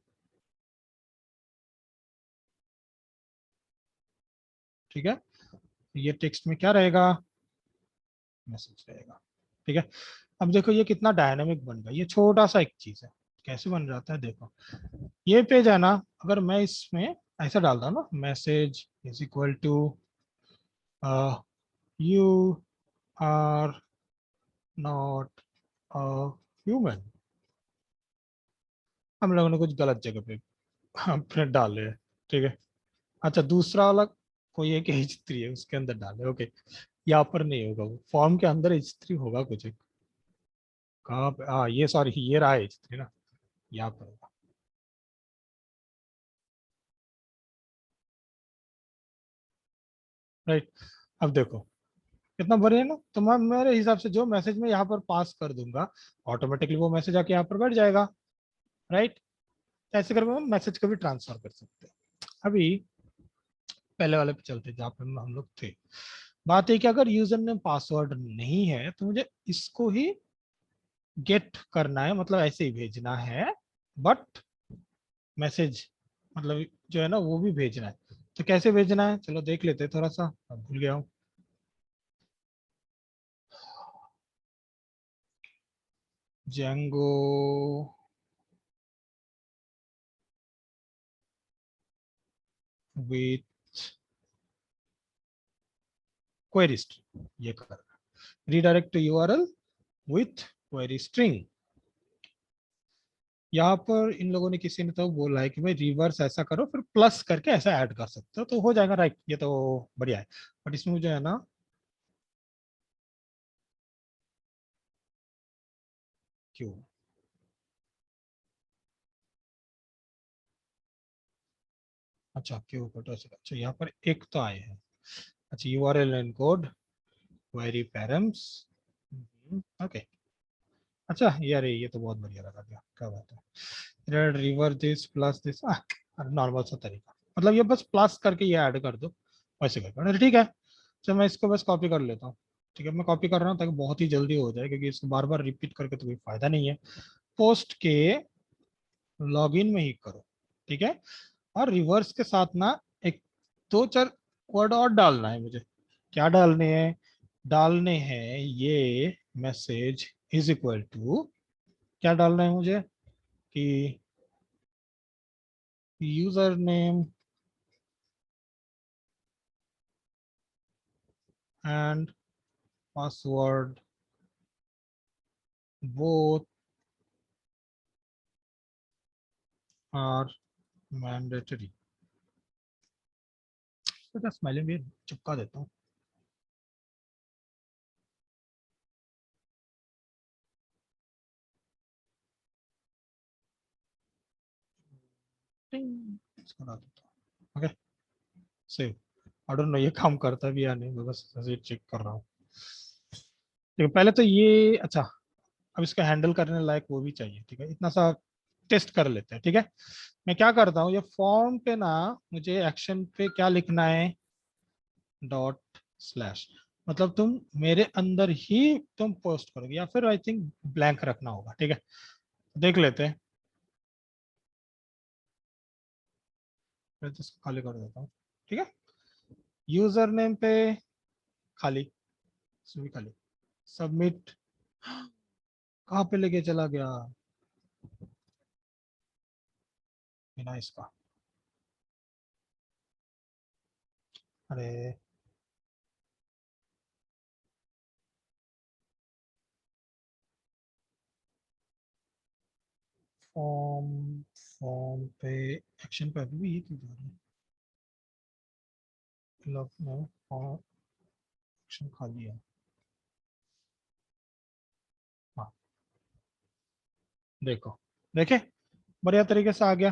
ठीक है। ये टेक्स्ट में क्या रहेगा, मैसेज रहेगा, ठीक है। अब देखो ये कितना डायनामिक बन गया, ये छोटा सा एक चीज है, कैसे बन जाता है देखो। ये पेज है ना, अगर मैं इसमें ऐसा डालता हूँ ना, message is equal to you are not a human, हम लोगों ने कुछ गलत जगह पे प्रिंट डाले हैं, ठीक है। अच्छा, दूसरा वाला कोई एक H3 है उसके अंदर डाले, ओके। यहाँ पर नहीं होगा, वो फॉर्म के अंदर H3 होगा कुछ एक, कहाँ पे, हाँ ये सॉरी, ये रहा H3 ना, यहाँ पर होगा, राइट। अब देखो कितना बढ़िया है ना, तो मैं मेरे हिसाब से जो मैसेज मैं यहाँ पर पास कर दूंगा, ऑटोमेटिकली वो मैसेज आके यहाँ पर बैठ जाएगा, राइट। ऐसे करके हम मैसेज को भी ट्रांसफर कर सकते हैं। अभी पहले वाले पे चलते हैं जहाँ पे हम लोग थे। बात है कि अगर यूजर ने पासवर्ड नहीं है तो मुझे इसको ही गेट करना है, मतलब ऐसे ही भेजना है, बट मैसेज मतलब जो है ना वो भी भेजना है। तो कैसे भेजना है, चलो देख लेते हैं थोड़ा सा, अब भूल गया हूँ। जेंगो विथ क्वेरी स्ट्रिंग, ये कर redirect to URL with query string. यहाँ पर इन लोगों ने, किसी ने तो बोला है कि भाई रिवर्स ऐसा करो फिर प्लस करके ऐसा ऐड कर सकते हो तो हो जाएगा, राइट, ये तो बढ़िया है। बट इसमें मुझे है ना, क्यों, अच्छा क्यों कटो से, अच्छा यहाँ पर एक तो आए हैं, अच्छा URL encode query params, okay. अच्छा यार ये तो बहुत बढ़िया लगा दिया, क्या बात है, red river this plus this, normal सा तरीका, मतलब ये बस प्लस करके ये ऐड कर दो, वैसे कर, ठीक है। चलो मैं इसको बस कॉपी कर लेता हूँ, ठीक है। मैं कॉपी कर रहा हूँ ताकि बहुत ही जल्दी हो जाए, क्योंकि इसको बार बार रिपीट करके तो कोई फायदा नहीं है। पोस्ट के लॉगिन में ही करो, ठीक है। और रिवर्स के साथ ना एक दो चार वर्ड और डालना है मुझे, क्या डालने हैं, डालने हैं ये मैसेज इज इक्वल टू, क्या डालना है मुझे कि user name and password both are mandatory. तो स्मेलिंग भी चिपका देता हूँ। टिंग, इसको डाल देता हूँ, okay, save. I don't know ये काम करता भी या नहीं, मैं बस ऐसे चेक कर रहा हूँ। ठीक है, पहले तो ये, अच्छा अब इसका हैंडल करने लायक वो भी चाहिए, ठीक है, इतना सा टेस्ट कर लेते हैं, ठीक है। मैं क्या करता हूँ, ये फॉर्म पे ना मुझे एक्शन पे क्या लिखना है, डॉट स्लैश, मतलब तुम मेरे अंदर ही तुम पोस्ट करोगे, या फिर आई थिंक ब्लैंक रखना होगा, ठीक है। देख लेते हैं, मैं तो इसको खाली कर देता हूँ, ठीक है। यूजर नेम पे खाली, इसमें भी खाली, सबमिट, कहाँ पे लेके चला गया बिना इसका, अरे फॉर्म, फॉर्म पे एक्शन पे अभी भी ये क्यों जा रहा है, ऑप्शन खाली है। हाँ देखो, देखे बढ़िया तरीके से आ गया।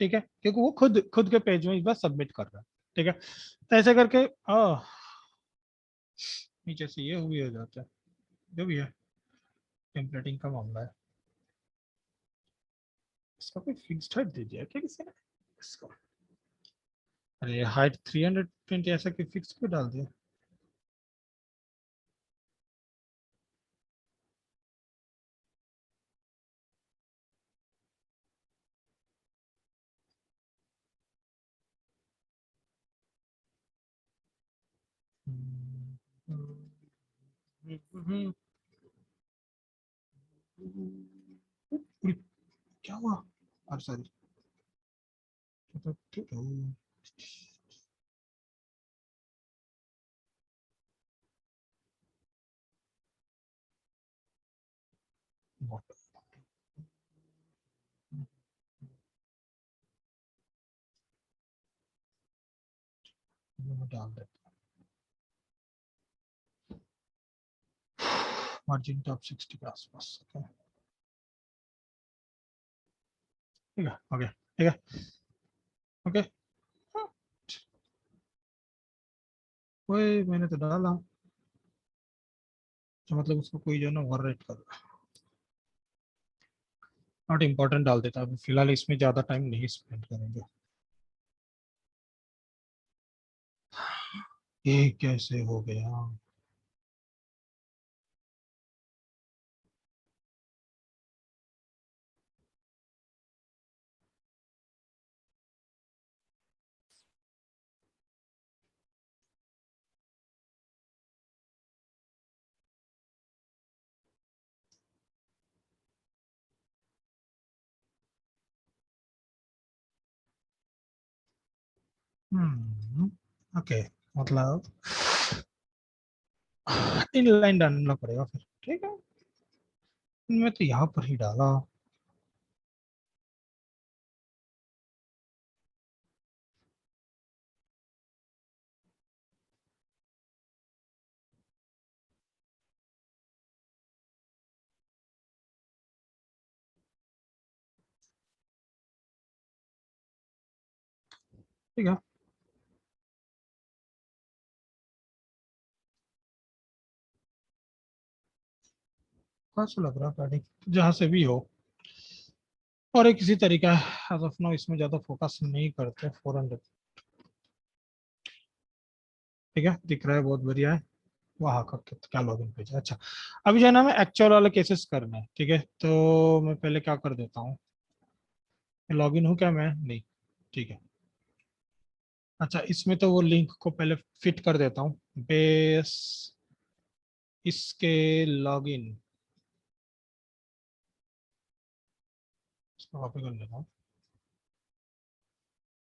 ठीक है, क्योंकि वो खुद खुद के पेज में इस बार सबमिट कर रहा है। ठीक है, तो ऐसे करके नीचे से ये हुई हो जाता है, जो भी है टेम्पलेटिंग का मामला है। इसका कोई फिक्स्ड हाइट दे दिया क्या किसी ने इसको? अरे हाइट 320 ऐसा कि फिक्स क्यों डाल दिया? उरी, क्या हुआ? अरे सॉरी। डाल देता मार्जिन टॉप 60 के आसपास। ठीक है, ओके ठीक है, ओके। वही मैंने तो डाला, तो मतलब उसको कोई जो है ना ओवर रेट कर नॉट इम्पोर्टेंट डाल देता। अभी फिलहाल इसमें ज़्यादा टाइम नहीं स्पेंड करेंगे। ये कैसे हो गया? ओके, मतलब इन लाइन डालना पड़ेगा फिर। ठीक है, मैं तो यहाँ पर ही डाला। ठीक है, कैसा लग रहा है पैडिंग? जहाँ से भी हो, और एक इसी तरीका है। एज ऑफ नाउ इसमें ज्यादा फोकस नहीं करते। 400। ठीक है, दिख रहा है, बहुत बढ़िया है। वहाँ का क्या लॉगिन पेज है? अच्छा, अभी जो है ना हमें एक्चुअल वाले केसेस करने हैं। ठीक है, तो मैं पहले क्या कर देता हूँ, लॉगिन हूँ क्या मैं? नहीं। ठीक है, अच्छा इसमें तो वो लिंक को पहले फिट कर देता हूँ। बेस इसके लॉगिन, इसको कॉपी कर लेता हूँ।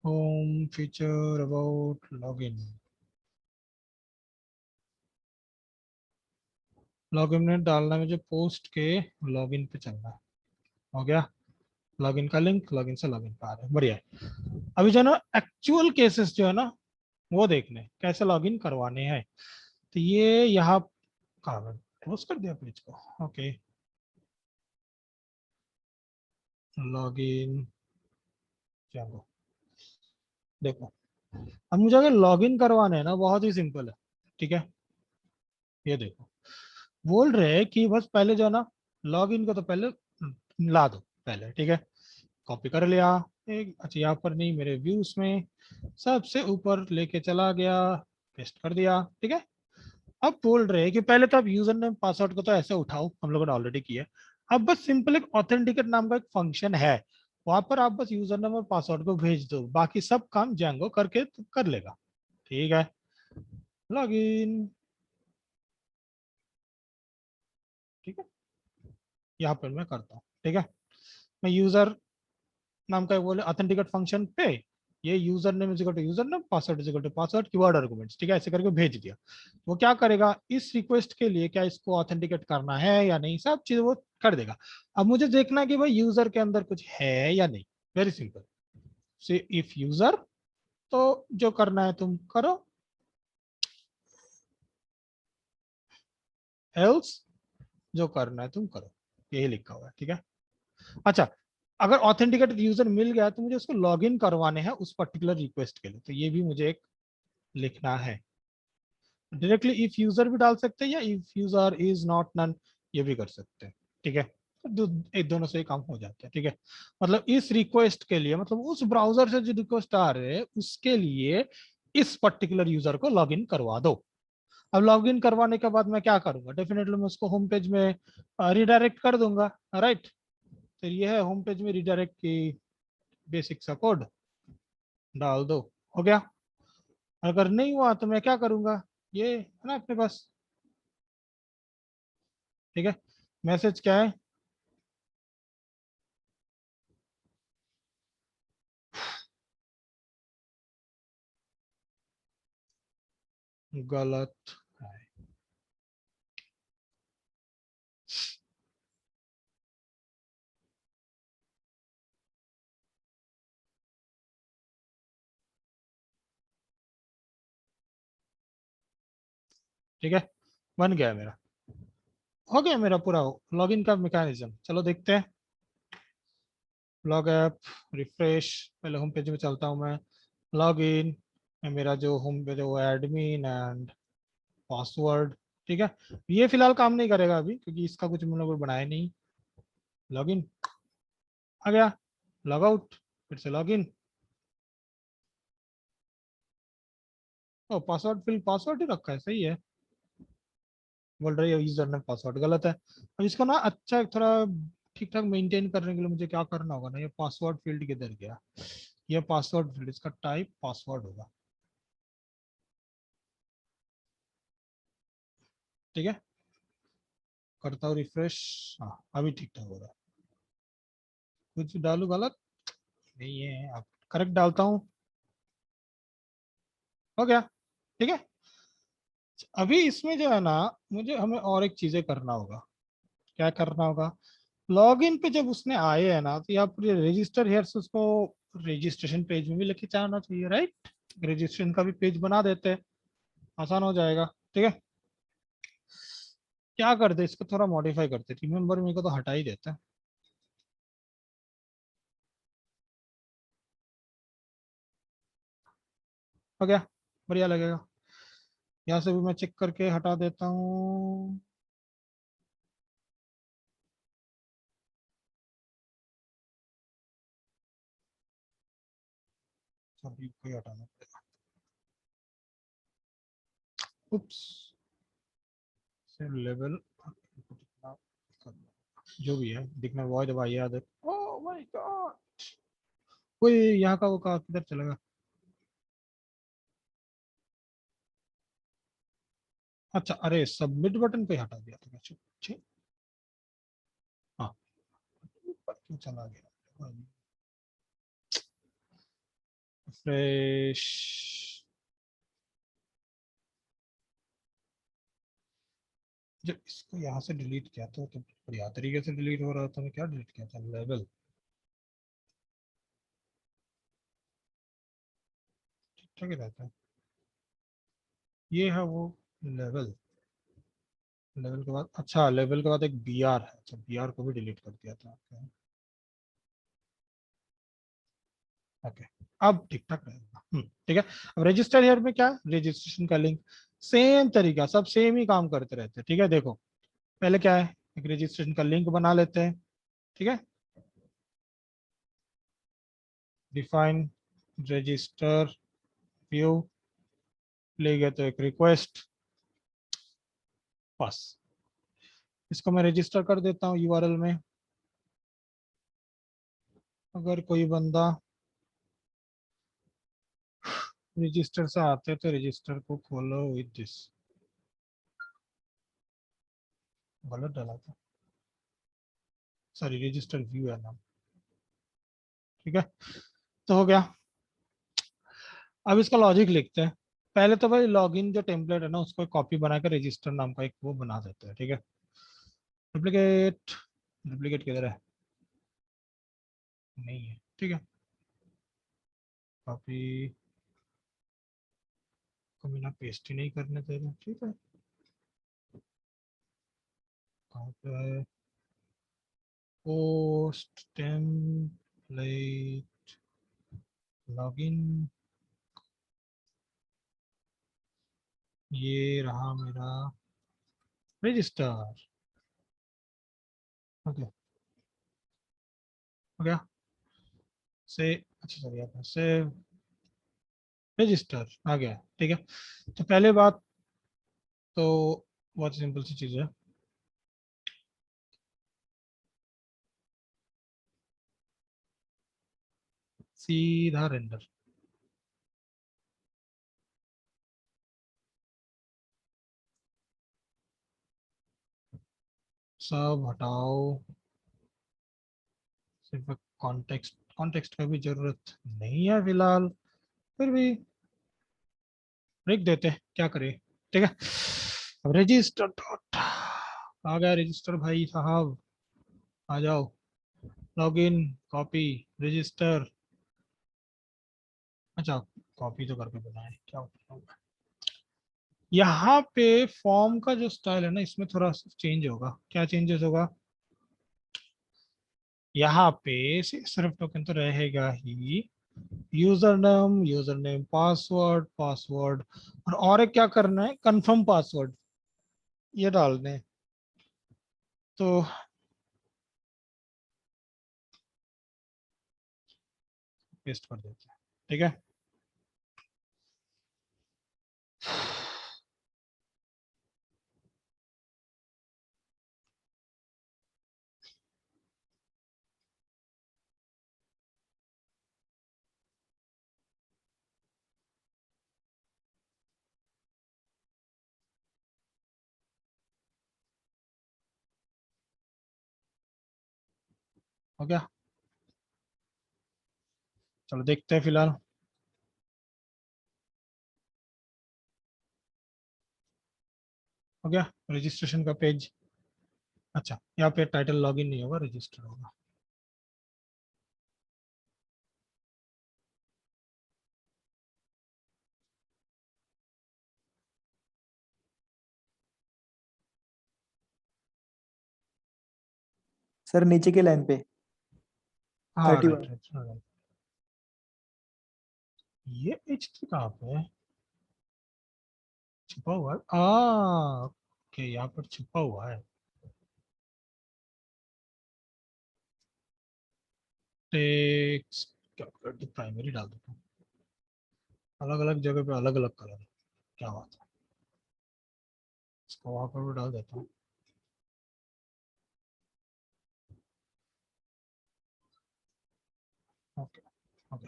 Home feature about login, login में डालना है मुझे पोस्ट के लॉगिन पे चलना है। हो गया, लॉगिन का लिंक, लॉगिन से लॉगिन पे आ रहा है, बढ़िया है। अभी जो है ना एक्चुअल केसेस जो है ना वो देखने कैसे लॉगिन करवाने हैं। तो ये यहाँ कहा क्लोज कर दिया पेज को। ओके, लॉगिन चलो, देखो अब मुझे अगर लॉगिन करवाना है ना, बहुत ही सिंपल है। ठीक है, ये देखो, बोल रहे हैं कि बस पहले जो है ना लॉगिन को तो पहले ला दो पहले। ठीक है, कॉपी कर लिया। एक अच्छा, यहाँ पर नहीं, मेरे व्यूज में सबसे ऊपर लेके चला गया, पेस्ट कर दिया। ठीक है, अब बोल रहे हैं कि पहले तो आप यूजर नेम पासवर्ड को तो ऐसे उठाओ, हम लोगों ने ऑलरेडी किया। अब बस सिंपल एक ऑथेंटिकेट नाम का एक फंक्शन है, वहां पर आप बस यूजर नेम और पासवर्ड को भेज दो, बाकी सब काम जैंगो करके तो कर लेगा। ठीक है, लॉगिन। ठीक है, यहाँ पर मैं करता हूँ। ठीक है, मैं यूजर नाम का बोले ऑथेंटिकेट फंक्शन पे, ये user name is equal to user name, password is equal to password, keyword arguments. ठीक है, ऐसे करके भेज दिया। वो क्या करेगा, इस रिक्वेस्ट के लिए क्या इसको ऑथेंटिकेट करना है या नहीं, सब चीज वो कर देगा। अब मुझे देखना है कि भाई यूजर के अंदर कुछ है या नहीं। वेरी सिंपल, से इफ यूजर, तो जो करना है तुम करो, एल्स जो करना है तुम करो, यही लिखा हुआ है, ठीक है। अच्छा, अगर ऑथेंटिकेटेड यूजर मिल गया तो मुझे उसको लॉग इन करवाने हैं उस पर्टिकुलर रिक्वेस्ट के लिए, तो ये भी मुझे एक लिखना है। डायरेक्टली इफ यूजर भी डाल सकते हैं या if user is not none, ये भी कर सकते हैं, ठीक है। एक दोनों से ही काम हो जाता है, ठीक है। मतलब इस रिक्वेस्ट के लिए, मतलब उस ब्राउजर से जो रिक्वेस्ट आ रहे हैं उसके लिए इस पर्टिकुलर यूजर को लॉग इन करवा दो। अब लॉग इन करवाने के बाद मैं क्या करूंगा, डेफिनेटली मैं उसको होम पेज में रिडायरेक्ट कर दूंगा, राइट। तो ये है होम पेज में रिडायरेक्ट की बेसिक सा कोड, डाल दो, हो गया। अगर नहीं हुआ तो मैं क्या करूंगा, ये है ना अपने पास, ठीक है। मैसेज क्या है, गलत है, ठीक है। बन गया मेरा, हो गया मेरा पूरा लॉगिन का मैकेनिज्म। चलो देखते हैं, लॉग ऐप, रिफ्रेश, पहले होम पेज में चलता हूँ मैं, लॉग इन, मेरा जो होम पेज है वो एडमिन एंड पासवर्ड, ठीक है। ये फिलहाल काम नहीं करेगा अभी क्योंकि इसका कुछ मैंने कोई बनाया नहीं। लॉग इन आ गया, लॉग आउट, फिर से log in, oh password fill, password ही रखा है, सही है। बोल रही है यूजर ने पासवर्ड गलत है। अब इसको ना अच्छा थोड़ा ठीक ठाक मेंटेन करने के लिए मुझे क्या करना होगा ना, ये पासवर्ड फील्ड किधर गया, ये पासवर्ड फील्ड, इसका टाइप पासवर्ड होगा, ठीक है। करता हूँ रिफ्रेश, हाँ अभी ठीक ठाक हो रहा है। कुछ डालू गलत नहीं है, अब करेक्ट डालता हूँ, हो गया, ठीक है। अभी इसमें जो है ना, मुझे हमें और एक चीजें करना होगा। क्या करना होगा, लॉगिन पे जब उसने आए है ना, तो यहाँ पर रजिस्टर हेयर से उसको रजिस्ट्रेशन पेज में भी लेके जाना चाहिए, राइट। रजिस्ट्रेशन का भी पेज बना देते हैं, आसान हो जाएगा, ठीक है। क्या करते इसको थोड़ा मॉडिफाई करते, रिमेम्बर मेरे को तो हटा ही देते हैं, हो गया, बढ़िया लगेगा। यहाँ से भी मैं चेक करके हटा देता हूँ, सभी को ही हटाना पड़ेगा, उप्स, से लेवल जो भी है दिखना, वॉइड बाई आदत, ओह माय गॉड, कोई यहाँ का वो का किधर चलेगा। अच्छा, अरे सबमिट बटन पे हटा दिया था, अच्छा अच्छा, हाँ ऊपर क्यों चला गया, फ्रेश, जब इसको यहाँ से डिलीट किया तो बढ़िया तरीके से डिलीट हो रहा था, मैं क्या डिलीट किया था, लेवल, ठीक ठाक ही रहता है, ये है वो लेवल। लेवल के बाद, अच्छा लेवल के बाद एक बी आर है, अच्छा बी आर को भी डिलीट कर दिया था, ओके। अब ठीक ठाक रहेगा, ठीक है। अब रजिस्टर हियर में क्या, रजिस्ट्रेशन का लिंक, सेम तरीका, सब सेम ही काम करते रहते हैं, ठीक है। देखो पहले क्या है, एक रजिस्ट्रेशन का लिंक बना लेते हैं, ठीक है। डिफाइन रजिस्टर व्यू, ले गए तो एक रिक्वेस्ट, बस इसको मैं रजिस्टर कर देता हूँ यूआरएल में। अगर कोई बंदा रजिस्टर से आते तो रजिस्टर को खोलो विद दिस, गलत डाला था, सॉरी रजिस्टर व्यू है नाम, ठीक है। तो हो गया, अब इसका लॉजिक लिखते हैं। पहले तो भाई लॉगिन जो टेम्पलेट है ना, उसको कॉपी बना के रजिस्टर नाम का एक वो बना देते हैं, ठीक है। डुप्लीकेट, डुप्लीकेट किधर है, नहीं है, ठीक है। कॉपी, को बिना पेस्ट ही नहीं करने दे रहे, ठीक है। कहाँ पे है? पोस्ट टेम्पलेट लॉगिन, ये रहा मेरा रजिस्टर। ओके, हो गया से। अच्छा सर, यहाँ से रजिस्टर आ गया, ठीक है। तो पहले बात तो बहुत सिंपल सी चीज़ है। सीधा रेंडर, सब हटाओ, सिर्फ कॉन्टेक्स्ट, कॉन्टेक्स्ट का भी जरूरत नहीं है फिलहाल, फिर भी लिख देते हैं, क्या करें, ठीक है। अब रजिस्टर डॉट आ गया, रजिस्टर भाई साहब आ जाओ। Login, copy, register. अच्छा, कॉपी तो करके बनाए, क्या होगा। यहाँ पे फॉर्म का जो स्टाइल है ना, इसमें थोड़ा चेंज होगा। क्या चेंजेस होगा? यहाँ पे सिर्फ टोकन तो रहेगा ही, यूजर नेम पासवर्ड, पासवर्ड, और एक क्या करना है, कंफर्म पासवर्ड ये डालने हैं। तो पेस्ट कर देते हैं, ठीक है। हो गया, चलो देखते हैं फिलहाल। हो गया रजिस्ट्रेशन का पेज। अच्छा, यहाँ पे टाइटल लॉगिन नहीं होगा, रजिस्टर होगा। सर नीचे की लाइन पे हाँ, 31। Right right right. ये एच कहाँ पे है? छुपा हुआ है, ओके, यहाँ पर छुपा हुआ है। टेक्स्ट, क्या कर दो, प्राइमरी डाल देता हूँ। अलग अलग जगह पे अलग अलग कलर है, क्या बात है। इसको वहां पर भी डाल देता हूँ। Okay, okay.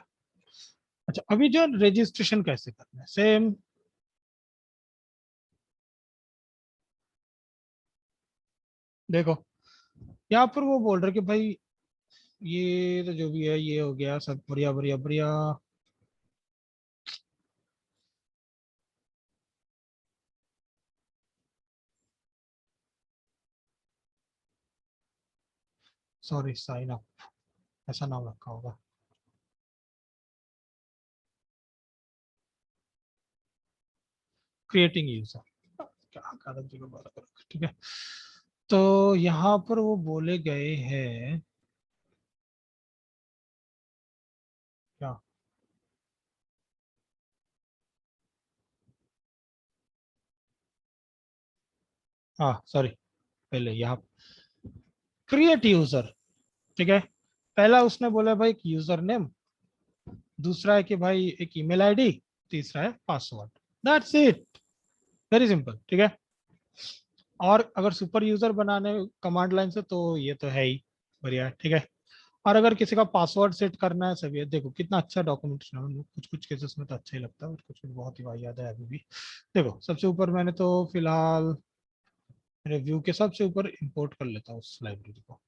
अच्छा, अभी जो रजिस्ट्रेशन कैसे करना है, सेम। देखो, यहाँ पर वो बोल रहे कि भाई ये तो जो भी है ये हो गया सब बढ़िया बढ़िया बढ़िया। सॉरी, साइन अप ऐसा नाम रखा होगा। क्रिएटिंग यूजर, क्या अलग जगह बात करो, ठीक है। तो यहाँ पर वो बोले गए हैं क्या, हाँ सॉरी, पहले यहाँ क्रिएट यूजर, ठीक है। पहला उसने बोला भाई एक यूजर नेम, दूसरा है कि भाई एक ईमेल आईडी, तीसरा है password. That's it, very simple, ठीक है। और अगर सुपर यूजर बनाने कमांड लाइन से तो ये तो है ही बढ़िया, ठीक है। और अगर किसी का पासवर्ड सेट करना है, सभी देखो कितना अच्छा डॉक्यूमेंटेशन है, कुछ कुछ केसेस में तो अच्छा ही लगता है और कुछ कुछ बहुत ही वाहियात है अभी भी। देखो सबसे ऊपर मैंने तो फिलहाल रिव्यू के सबसे ऊपर इंपोर्ट कर लेता हूँ उस लाइब्रेरी को।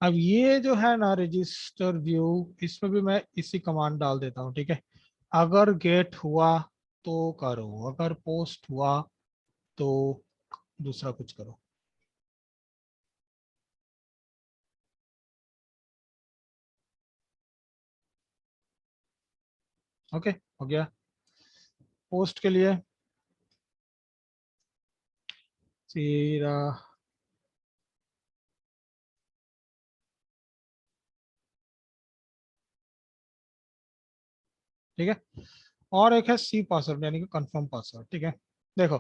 अब ये जो है ना रजिस्टर व्यू, इसमें भी मैं इसी कमांड डाल देता हूँ, ठीक है। अगर गेट हुआ तो करो, अगर पोस्ट हुआ तो दूसरा कुछ करो। ओके, हो गया। पोस्ट के लिए सीरा ठीक है, और एक है सी पासवर्ड यानी कि कंफर्म पासवर्ड। ठीक है, देखो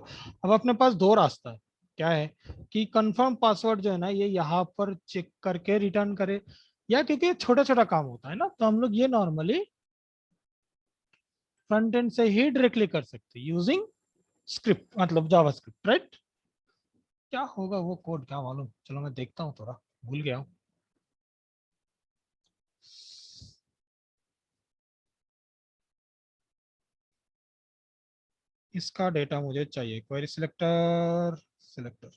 अब अपने पास दो रास्ता है। क्या है कि कंफर्म पासवर्ड जो है ना, ये यहाँ पर चेक करके रिटर्न करे, या क्योंकि ये छोटा छोटा काम होता है ना, तो हम लोग ये नॉर्मली फ्रंट एंड से ही डायरेक्टली कर सकते हैं यूजिंग स्क्रिप्ट, मतलब जावा स्क्रिप्ट, राइट। क्या होगा वो कोड क्या मालूम, चलो मैं देखता हूँ, थोड़ा भूल गया हूँ। इसका डेटा मुझे चाहिए, query selector selector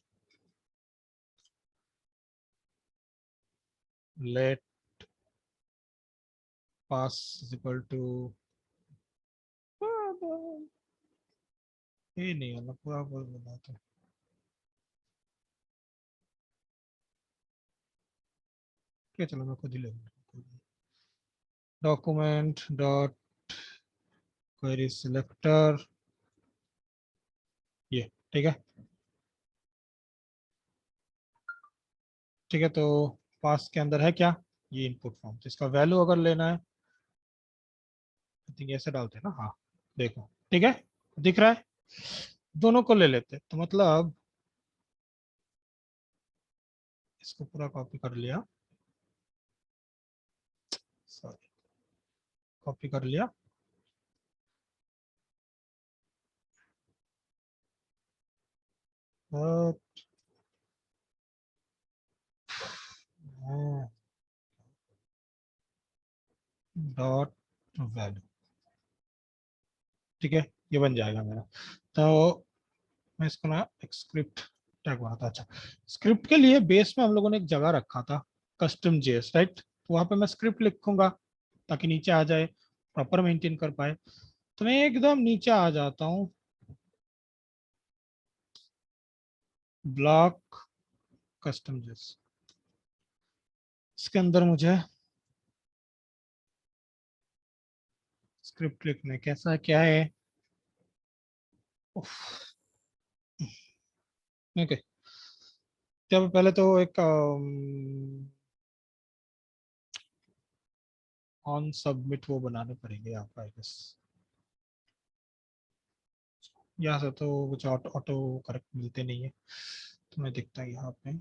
let pass is equal to, ये नहीं है ना पूरा बोल बना था। ठीक है चलो मैं खुद ही ले डॉक्यूमेंट डॉट क्वेरी सिलेक्टर, ये ठीक है। ठीक है, तो पास के अंदर है क्या, ये इनपुट फॉर्म, तो इसका वैल्यू अगर लेना है आई थिंक ऐसे डालते हैं ना, हाँ देखो ठीक है, दिख रहा है। दोनों को ले लेते हैं, तो मतलब इसको पूरा कॉपी कर लिया, सॉरी कॉपी कर लिया, डॉट वैल्यू, ठीक है, ये बन जाएगा मेरा। तो मैं इसको ना एक स्क्रिप्ट टैग बनाता, अच्छा स्क्रिप्ट के लिए बेस में हम लोगों ने एक जगह रखा था कस्टम जेएस, राइट, तो वहां पे मैं स्क्रिप्ट लिखूंगा ताकि नीचे आ जाए, प्रॉपर मेंटेन कर पाए। तो मैं एकदम नीचे आ जाता हूँ, ब्लॉक कस्टम जेएस, इसके अंदर मुझे स्क्रिप्ट लिखना है, कैसा क्या है, ओके। जब पहले तो एक ऑन सबमिट वो बनाने पड़ेंगे आपको आई गेस, यहाँ से तो कुछ ऑटो ऑटो करेक्ट मिलते नहीं है, तो मैं देखता हूँ यहाँ पे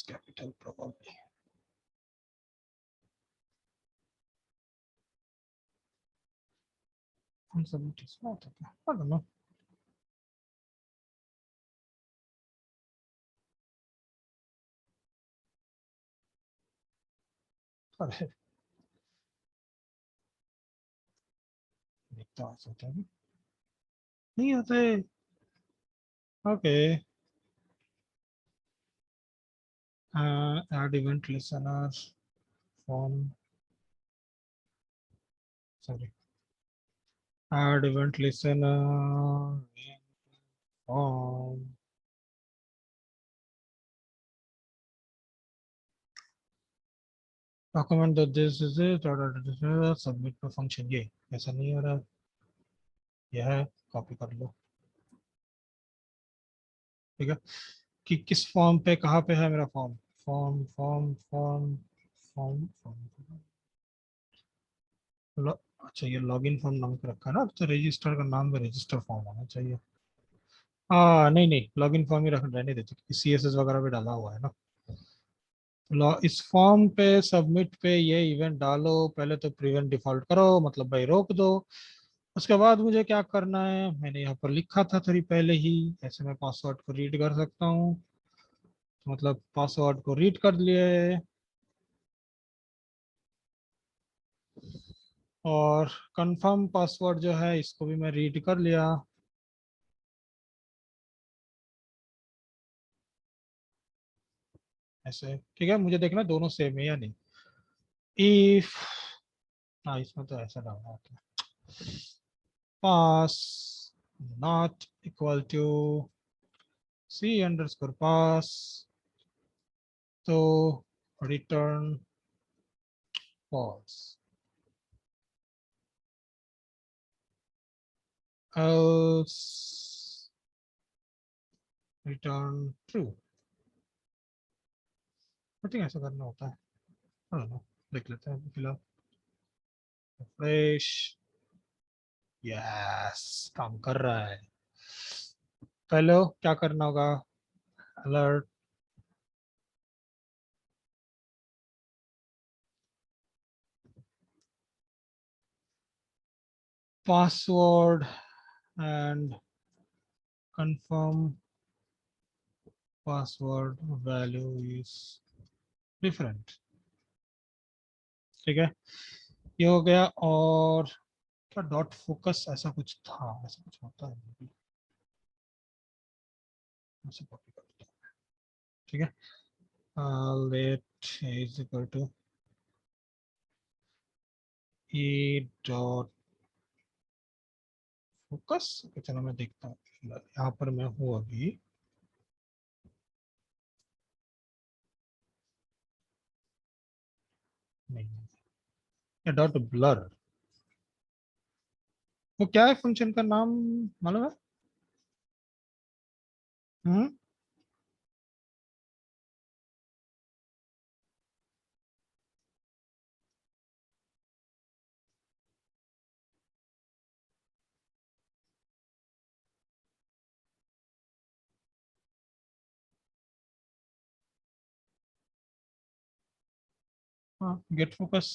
कैपिटल प्रोबेबली, ऑन सबमिट इसमें होता है, I don't know. अरे देखता हूँ सोचा भी नहीं होते, okay. Add event listener form, sorry add event listener form, document this is submit का फंक्शन, ये ऐसा नहीं हो रहा, यह है, कॉपी कर लो, ठीक है। कि किस फॉर्म पे कहाँ पे है मेरा form, form form form form form, अच्छा ये लॉगिन फॉर्म नाम के रखा है ना, तो रजिस्टर का नाम में रजिस्टर फॉर्म होना चाहिए। हाँ नहीं नहीं, लॉगिन फॉर्म ही रख रहने देते क्योंकि सीएसएस वगैरह भी डाला हुआ है ना। इस फॉर्म पे सबमिट पे ये इवेंट डालो, पहले तो प्रिवेंट डिफॉल्ट करो, मतलब भाई रोक दो। उसके बाद मुझे क्या करना है, मैंने यहाँ पर लिखा था थोड़ी पहले ही, ऐसे मैं पासवर्ड को रीड कर सकता हूँ, तो मतलब पासवर्ड को रीड कर लिए, और कंफर्म पासवर्ड जो है इसको भी मैं रीड कर लिया, ऐसे ठीक है। मुझे देखना दोनों सेम है या नहीं, इफ, हाँ इसमें तो ऐसा डालना होता है, pass not equal to C underscore pass, तो return false, else return true. I think ऐसा करना होता है, I don't know, देख लेते हैं फिलहाल। फ्रेश, यस काम कर रहा है। पहले क्या करना होगा, alert password and confirm password value is different। ठीक है, ये हो गया। और क्या डॉट फोकस ऐसा कुछ था, ऐसा कुछ होता है, ऐसे कॉपी करता हूँ। ठीक है, let is equal to E dot focus. चलो मैं देखता हूँ, यहाँ पर मैं हूँ अभी। नहीं, डॉट ब्लर, वो क्या है फंक्शन का नाम मालूम है? हम्म, हाँ गेट फोकस।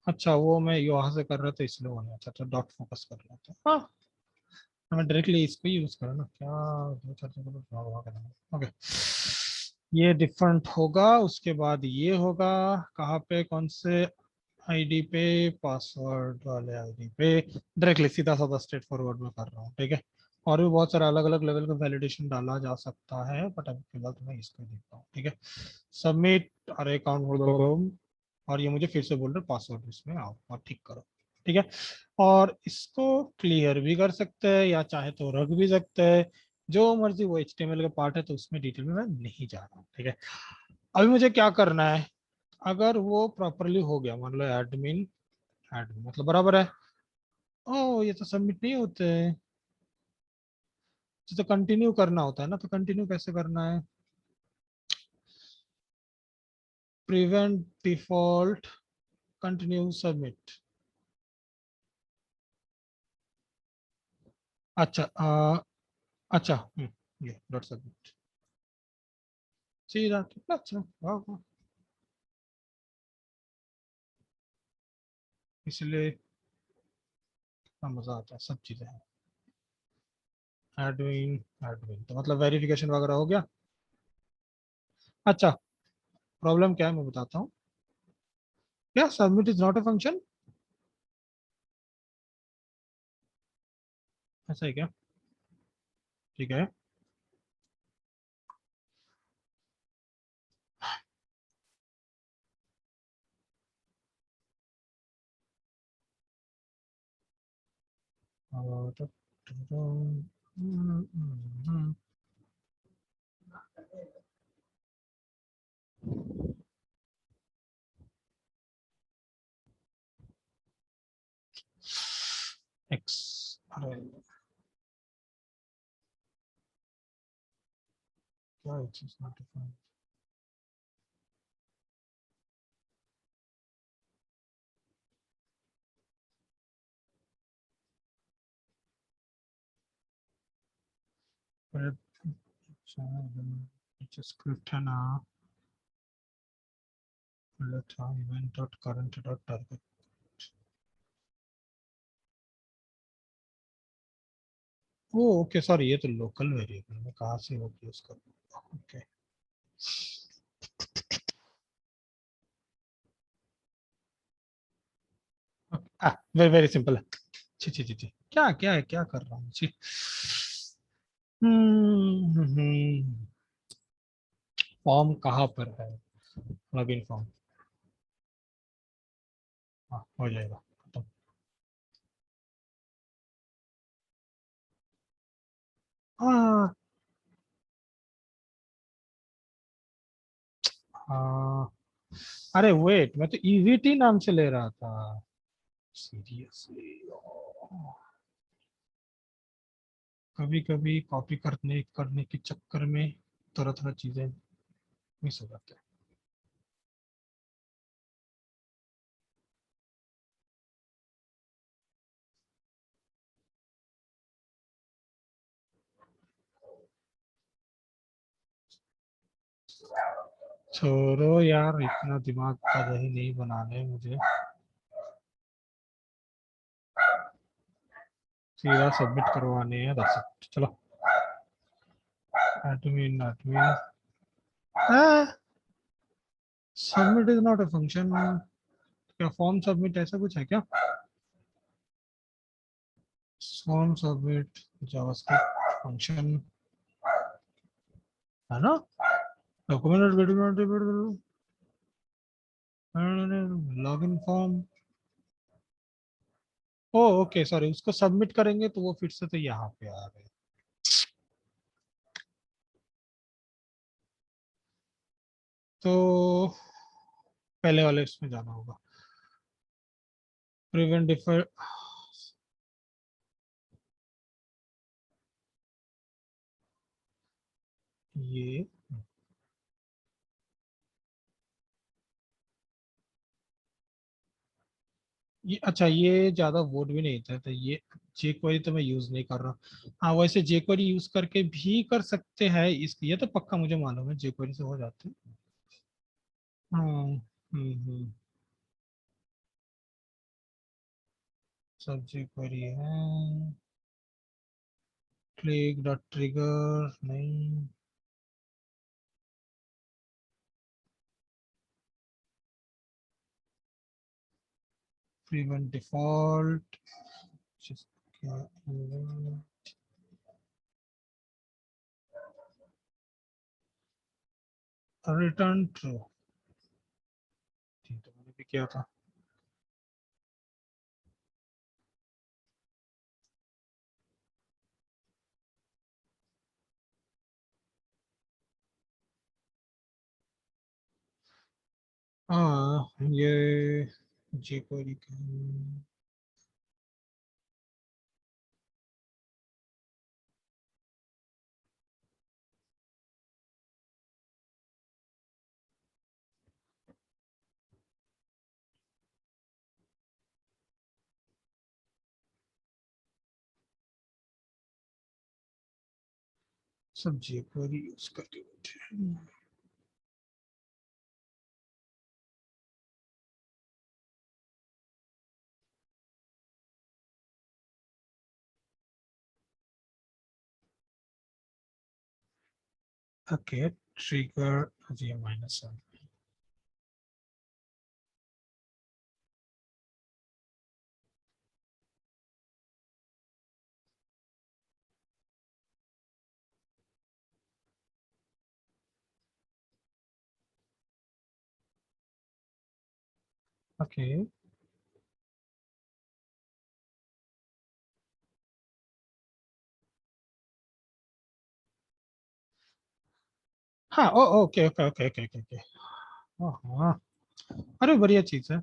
अच्छा वो मैं यहाँ से कर रहा था इसलिए वो नहीं, अच्छा डॉट फोकस कर रहा था। हाँ, मैं डायरेक्टली इसको यूज करा ना, क्या दो चार जगह करना। ओके, ये डिफरेंट होगा, उसके बाद ये होगा कहाँ पे, कौन से आईडी पे, पासवर्ड वाले आईडी पे। डायरेक्टली सीधा साधा स्ट्रेट फॉरवर्ड में कर रहा हूँ। ठीक है, और भी बहुत सारे अलग अलग लेवल का वैलिडेशन डाला जा सकता है, बट अभी फिलहाल तो मैं इसको देखता हूँ। ठीक है, सबमिट, अरे अकाउंट, और ये मुझे फिर से बोल रहे पासवर्ड इसमें आओ और ठीक करो। ठीक है, और इसको क्लियर भी कर सकते हैं या चाहे तो रख भी सकते हैं, जो मर्जी। वो HTML का पार्ट है तो उसमें डिटेल में मैं नहीं जा रहा हूँ। ठीक है, अभी मुझे क्या करना है, अगर वो प्रॉपरली हो गया, मान लो एडमिन, एडमिन मतलब बराबर है। ओ ये तो सबमिट नहीं होते हैं, तो कंटिन्यू करना होता है ना, तो कंटिन्यू कैसे करना है, प्रिवेंट डिफॉल्ट कंटिन्यू सबमिट। अच्छा अच्छा, ये डॉट सबमिट, सीधा कितना अच्छा, वाह वाह। इसलिए इतना मजा आता है, सब चीजें हैं। एडमिन, एडमिन तो मतलब वेरिफिकेशन वगैरह हो गया। अच्छा, प्रॉब्लम क्या है मैं बताता हूँ। क्या submit is not a function, ऐसा है क्या? ठीक है, और एक्स, अरे क्या it is not defined. Script है ना, था event dot current dot target. Oh okay sorry, ये तो लोकल वेरिएबल में कहाँ से वो यूज करूँ। ओके, वेरी वेरी सिंपल है। छी छी छी छी, क्या क्या है, क्या कर रहा हूँ छी। फॉर्म कहाँ पर है, लॉगिन फॉर्म, हाँ हो जाएगा खत्म। हाँ हाँ, अरे वेट, मैं तो ईवीटी नाम से ले रहा था सीरियसली। कभी कभी कॉपी करने करने के चक्कर में तरह तरह चीजें मिस हो जाते हैं। छोड़ो यार, इतना दिमाग का दही नहीं बनाने मुझे, सीधा सबमिट करवाने हैं, that's it। चलो, admin admin, submit is not a function. क्या फॉर्म सबमिट ऐसा कुछ है क्या? फॉर्म सबमिट जावास्क्रिप्ट फंक्शन है ना? Document login form. Oh okay, sorry, उसको सबमिट करेंगे तो वो फिर से तो यहाँ पे आ गए। तो पहले वाले इसमें जाना होगा, प्रिवेंट डिफर। ये ये अच्छा, ये ज्यादा वोट भी नहीं था, तो ये jQuery तो मैं यूज नहीं कर रहा। हाँ, वैसे jQuery यूज करके भी कर सकते हैं इसकी, ये तो पक्का मुझे मालूम है, jQuery से हो जाते हैं। हाँ, हम्म, सब jQuery है। क्लिक डॉट ट्रिगर नहीं। प्रिवेंट डिफॉल्ट, रिटर्न ट्रू, ठीक है, मैंने भी किया था। हाँ, ये jQuery का सब jQuery यूज करके बैठे हैं। Okay, trigger G minus. Okay, हाँ, oh okay okay okay okay okay okay. हाँ, अरे बढ़िया चीज है।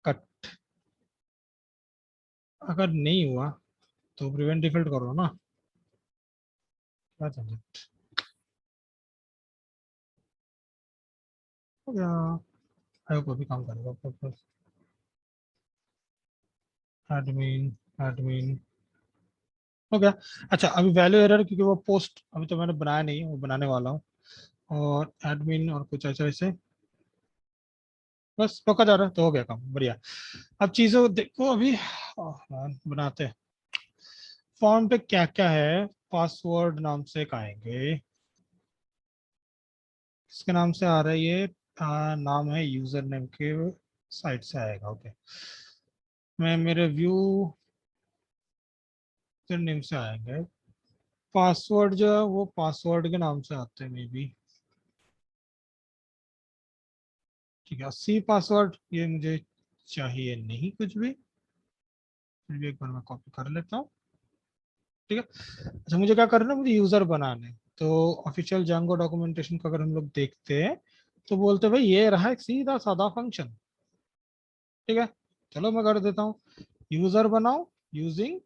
कट, अगर नहीं हुआ तो प्रिवेंट डिफॉल्ट करो ना, क्या झंझट हो गया। आयो को भी काम करेगा। एडमिन एडमिन हो गया। अच्छा, अभी वैल्यू एरर, क्योंकि वो पोस्ट अभी तो मैंने बनाया नहीं है, वो बनाने वाला हूँ। और एडमिन और कुछ ऐसा ऐसे, बस रोका जा रहा है तो हो गया काम, बढ़िया। अब चीजों को देखो अभी, बनाते हैं। फॉर्म पे क्या क्या है, पासवर्ड नाम से एक आएंगे, किसके नाम से आ रहा है ये? नाम है यूजर नेम के साइड से आएगा, ओके। मैं मेरे व्यू नेम से आएंगे। पासवर्ड जो है वो पासवर्ड के नाम से आते हैं मे बी। ठीक है, सी पासवर्ड ये मुझे चाहिए नहीं कुछ भी, फिर भी एक बार मैं कॉपी कर लेता हूँ। ठीक है, अच्छा मुझे क्या करना है, मुझे यूजर बनाना है। तो ऑफिशियल जांगो डॉक्यूमेंटेशन को अगर हम लोग देखते हैं, तो बोलते भाई ये रहा एक सीधा साधा फंक्शन। ठीक है, चलो मैं कर देता हूँ। यूजर बनाओ using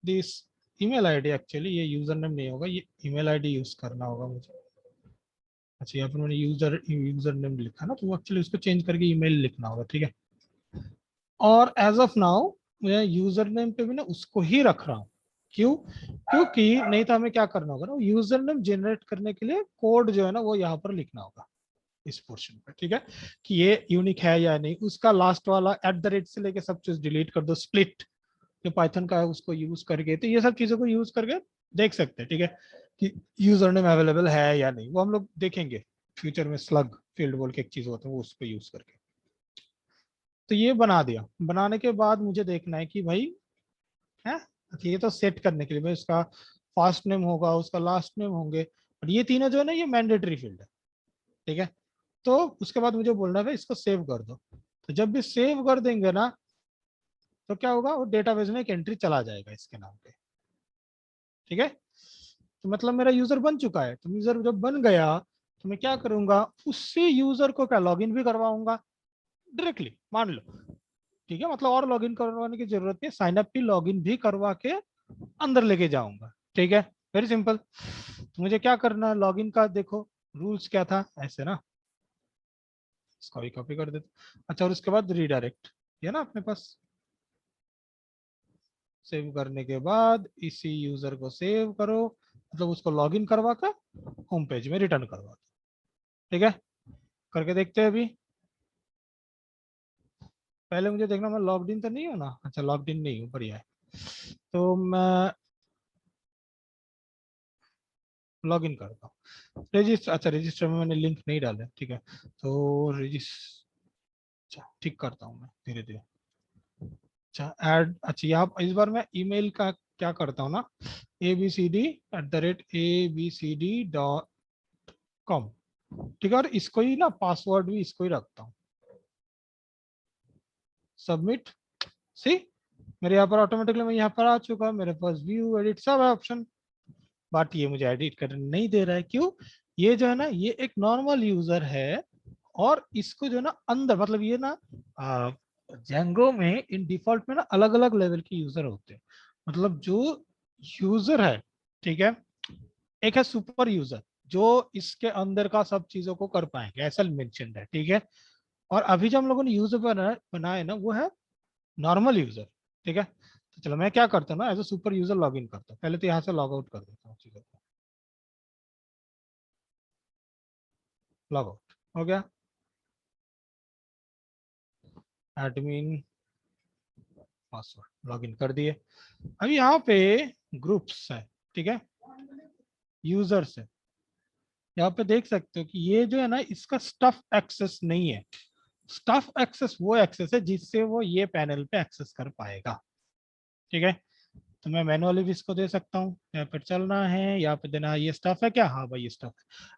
this email ID. Actually ये यूजर नेम नहीं होगा, ये ईमेल आईडी यूज करना होगा मुझे। अच्छा, यहाँ पर मैंने यूजर यूजर नेम लिखा ना, तो वो एक्चुअली उसको चेंज करके ईमेल लिखना होगा। ठीक है, और एज ऑफ नाउ मैं यूजर नेम पे भी ना उसको ही रख रहा हूँ। क्यों? क्योंकि नहीं तो हमें क्या करना होगा ना, यूजर नेम जनरेट करने के लिए कोड जो है ना वो यहाँ पर लिखना होगा इस पोर्शन पे। ठीक है, कि ये यूनिक है या नहीं, उसका लास्ट वाला एट द रेट से लेके सब चीज डिलीट कर दो। स्प्लिट जो पाइथन का है उसको यूज करके, तो ये सब चीजों को यूज करके देख सकते हैं। ठीक है, कि यूजर नेम अवेलेबल है या नहीं, वो हम लोग देखेंगे फ्यूचर में। स्लग फील्ड बोल के एक चीज होता है, वो उसको यूज करके। तो ये बना दिया। बनाने के बाद मुझे देखना है कि भाई है, ये तो सेट करने के लिए भाई उसका फर्स्ट नेम होगा, उसका लास्ट नेम होंगे, और ये तीनों जो है ना ये मैंडेटरी फील्ड है। ठीक है, तो उसके बाद मुझे बोलना है भाई इसको सेव कर दो। तो जब भी सेव कर देंगे ना, तो क्या होगा, वो डेटाबेस में एक एंट्री चला जाएगा इसके नाम पे। ठीक है, तो मतलब मेरा यूजर बन चुका है। तो यूजर जब बन गया तो मैं क्या करूंगा, उसी यूजर को क्या लॉगिन भी करवाऊंगा डायरेक्टली, मान लो। ठीक है, मतलब और लॉगिन करवाने की जरूरत नहीं, साइन अप भी लॉगिन भी करवा के अंदर लेके जाऊंगा। ठीक है, वेरी सिंपल। तो मुझे क्या करना है, लॉगिन का देखो रूल्स क्या था, ऐसे ना, इसको भी कॉपी कर देते। अच्छा, और उसके बाद रीडायरेक्ट, ये ना अपने पास। सेव करने के बाद इसी यूजर को सेव करो, मतलब उसको लॉगिन करवा कर होम पेज में रिटर्न करवा दो। ठीक है, करके देखते हैं अभी। पहले मुझे देखना मैं लॉग्ड इन तो नहीं हूँ ना। अच्छा, लॉग्ड इन नहीं हूँ, बढ़िया है। तो मैं लॉग इन करता हूँ। रजिस्टर, अच्छा रजिस्टर में मैंने लिंक नहीं डाला है, ठीक है। तो रजिस्टर, अच्छा ठीक करता हूँ मैं धीरे धीरे। अच्छा ऐड, अच्छा यहाँ इस बार मैं ईमेल का क्या करता हूँ ना, abcd@abcd.com। ठीक है, और इसको ही ना पासवर्ड भी इसको ही रखता हूँ। सबमिट। सी, मेरे यहाँ पर ऑटोमेटिकली मैं यहाँ पर आ चुका, मेरे पास व्यू एडिट सब है ऑप्शन। बट ये मुझे एडिट करने नहीं दे रहा है, क्यों? ये जो है ना ये एक नॉर्मल यूजर है, और इसको जो है ना अंदर, मतलब ये ना जेंगो में इन डिफॉल्ट में ना अलग अलग लेवल के यूजर होते हैं। मतलब जो यूजर है, ठीक है, एक है सुपर यूजर जो इसके अंदर का सब चीजों को कर पाएंगे, ऐसा मेंशन है। ठीक है, और अभी जो हम लोगों ने यूजर बनाए ना वो है नॉर्मल यूजर। ठीक है, तो चलो मैं क्या करता हूँ ना, as a super user log in करता हूँ। पहले तो यहाँ से लॉग आउट कर देता हूँ चीजों को। लॉग आउट हो गया, एडमिन पासवर्ड लॉग इन कर दिए। अभी यहाँ पे ग्रुप्स है, ठीक है, यूजर्स है। यहाँ पे देख सकते हो कि ये जो है ना इसका स्टफ एक्सेस नहीं है। स्टफ एक्सेस वो एक्सेस है जिससे वो ये पैनल पे एक्सेस कर पाएगा। ठीक है, तो मैं मैनुअली भी इसको दे सकता हूँ। यहाँ पे चलना है, यहाँ पे देना है, ये स्टफ है क्या, हाँ भाई ये स्टफ है।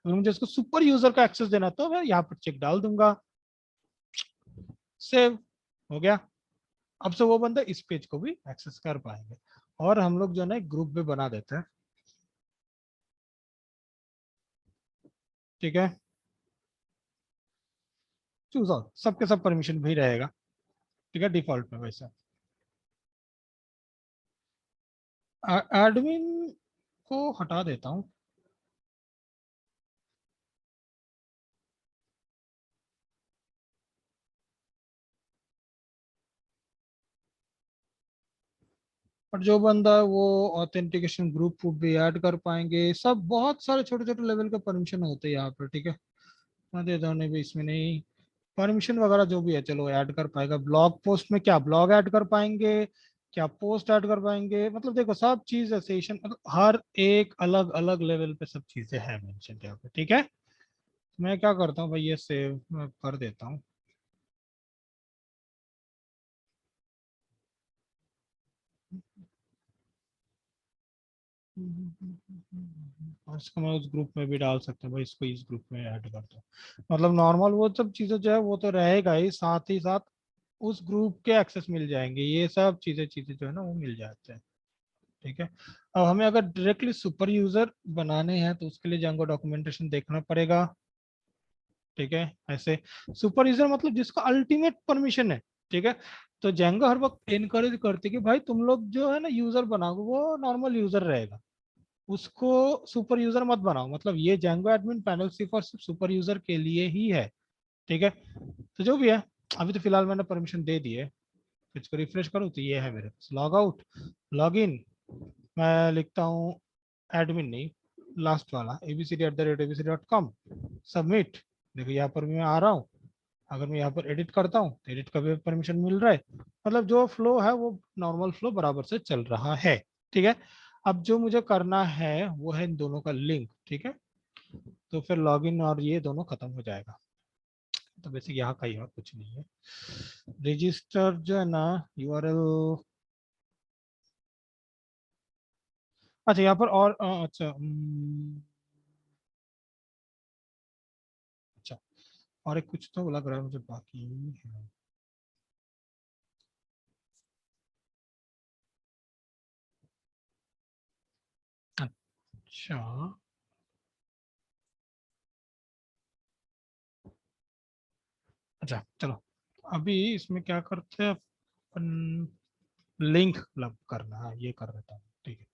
अगर मुझे इसको सुपर यूजर का एक्सेस देना तो मैं यहाँ पर चेक डाल दूंगा। सेव हो गया। अब से वो बंदा इस पेज को भी एक्सेस कर पाएंगे। और हम लोग जो है ना एक ग्रुप भी बना देते हैं। ठीक है, चूज ऑल, सबके सब परमिशन भी रहेगा। ठीक है, डिफॉल्ट में वैसा। एडमिन को हटा देता हूँ। और जो बंदा है वो ऑथेंटिकेशन ग्रुप भी ऐड कर पाएंगे, सब बहुत सारे छोटे छोटे लेवल के परमिशन होते हैं यहाँ पर। ठीक है, मैं दे दूँ भी इसमें नहीं, परमिशन वगैरह जो भी है चलो ऐड कर पाएगा। ब्लॉग पोस्ट में क्या ब्लॉग ऐड कर पाएंगे, क्या पोस्ट ऐड कर पाएंगे, मतलब देखो सब चीज है, सेशन, मतलब हर एक अलग अलग लेवल पे सब चीजें हैं मेंशन यहाँ पे। ठीक है, मैं क्या करता हूँ भाई ये सेव कर देता हूँ। और इसको मैं उस ग्रुप में भी डाल सकता हूँ भाई, इसको इस ग्रुप में ऐड कर दो। मतलब नॉर्मल वो सब चीजें जो है वो तो रहेगा ही, साथ ही साथ उस ग्रुप के एक्सेस मिल जाएंगे, ये सब चीजें चीजें जो है ना वो मिल जाते हैं। ठीक है। अब हमें अगर डायरेक्टली सुपर यूजर बनाने हैं तो उसके लिए Django डॉक्यूमेंटेशन देखना पड़ेगा। ठीक है, ऐसे सुपर यूजर मतलब जिसका अल्टीमेट परमिशन है। ठीक है, तो Django हर वक्त इनकरेज करती है कि भाई तुम लोग जो है ना यूजर बनाओ वो नॉर्मल यूजर रहेगा, उसको सुपर यूजर मत बनाओ। मतलब ये Django एडमिन पैनल सिर्फ और सिर्फ सुपर यूजर के लिए ही है। ठीक है, तो जो भी है, अभी तो फिलहाल मैंने परमिशन दे दी है। तो इसको रिफ्रेश करूँ तो ये है मेरे पास, लॉग आउट, लॉग इन। मैं लिखता हूँ एडमिन नहीं, लास्ट वाला abcd@abcd.com, सबमिट। देखो यहाँ पर भी मैं आ रहा हूँ। अगर मैं यहाँ पर एडिट करता हूँ तो एडिट का भी परमिशन मिल रहा है। मतलब जो फ्लो है वो नॉर्मल फ्लो बराबर से चल रहा है। ठीक है, अब जो मुझे करना है वो है इन दोनों का लिंक। ठीक है, तो फिर लॉगिन और ये दोनों खत्म हो जाएगा। तो बेसिक यहाँ का ही और कुछ नहीं है। रजिस्टर जो है ना, यूआरएल, अच्छा यहाँ पर और अच्छा अच्छा, और एक कुछ तो लग रहा है मुझे बाकी है। अच्छा अच्छा, चलो अभी इसमें क्या करते हैं अपन, लिंक क्लब करना है, ये कर देता हूँ। ठीक है,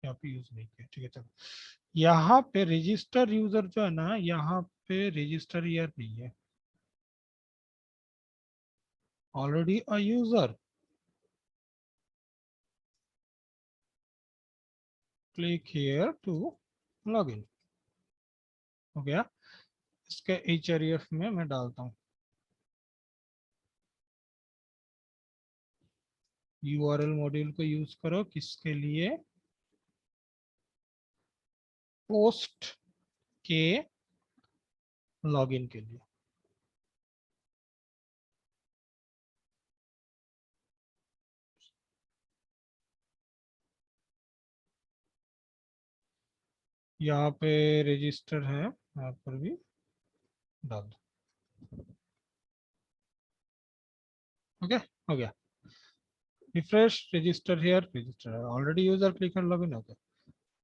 यहाँ पे यूज नहीं किया। ठीक है, चलो यहाँ पे रजिस्टर यूजर जो है ना, यहाँ पे रजिस्टर ईयर नहीं है, already a user, click here to log in. हो गया, इसके एच में मैं डालता हूँ यूआरएल मॉड्यूल को यूज करो किसके लिए, पोस्ट के लॉगिन के लिए। यहाँ पे रजिस्टर है, यहाँ पर भी डाल दो। ओके, हो गया, refresh, register here, register already user, click log in. Okay,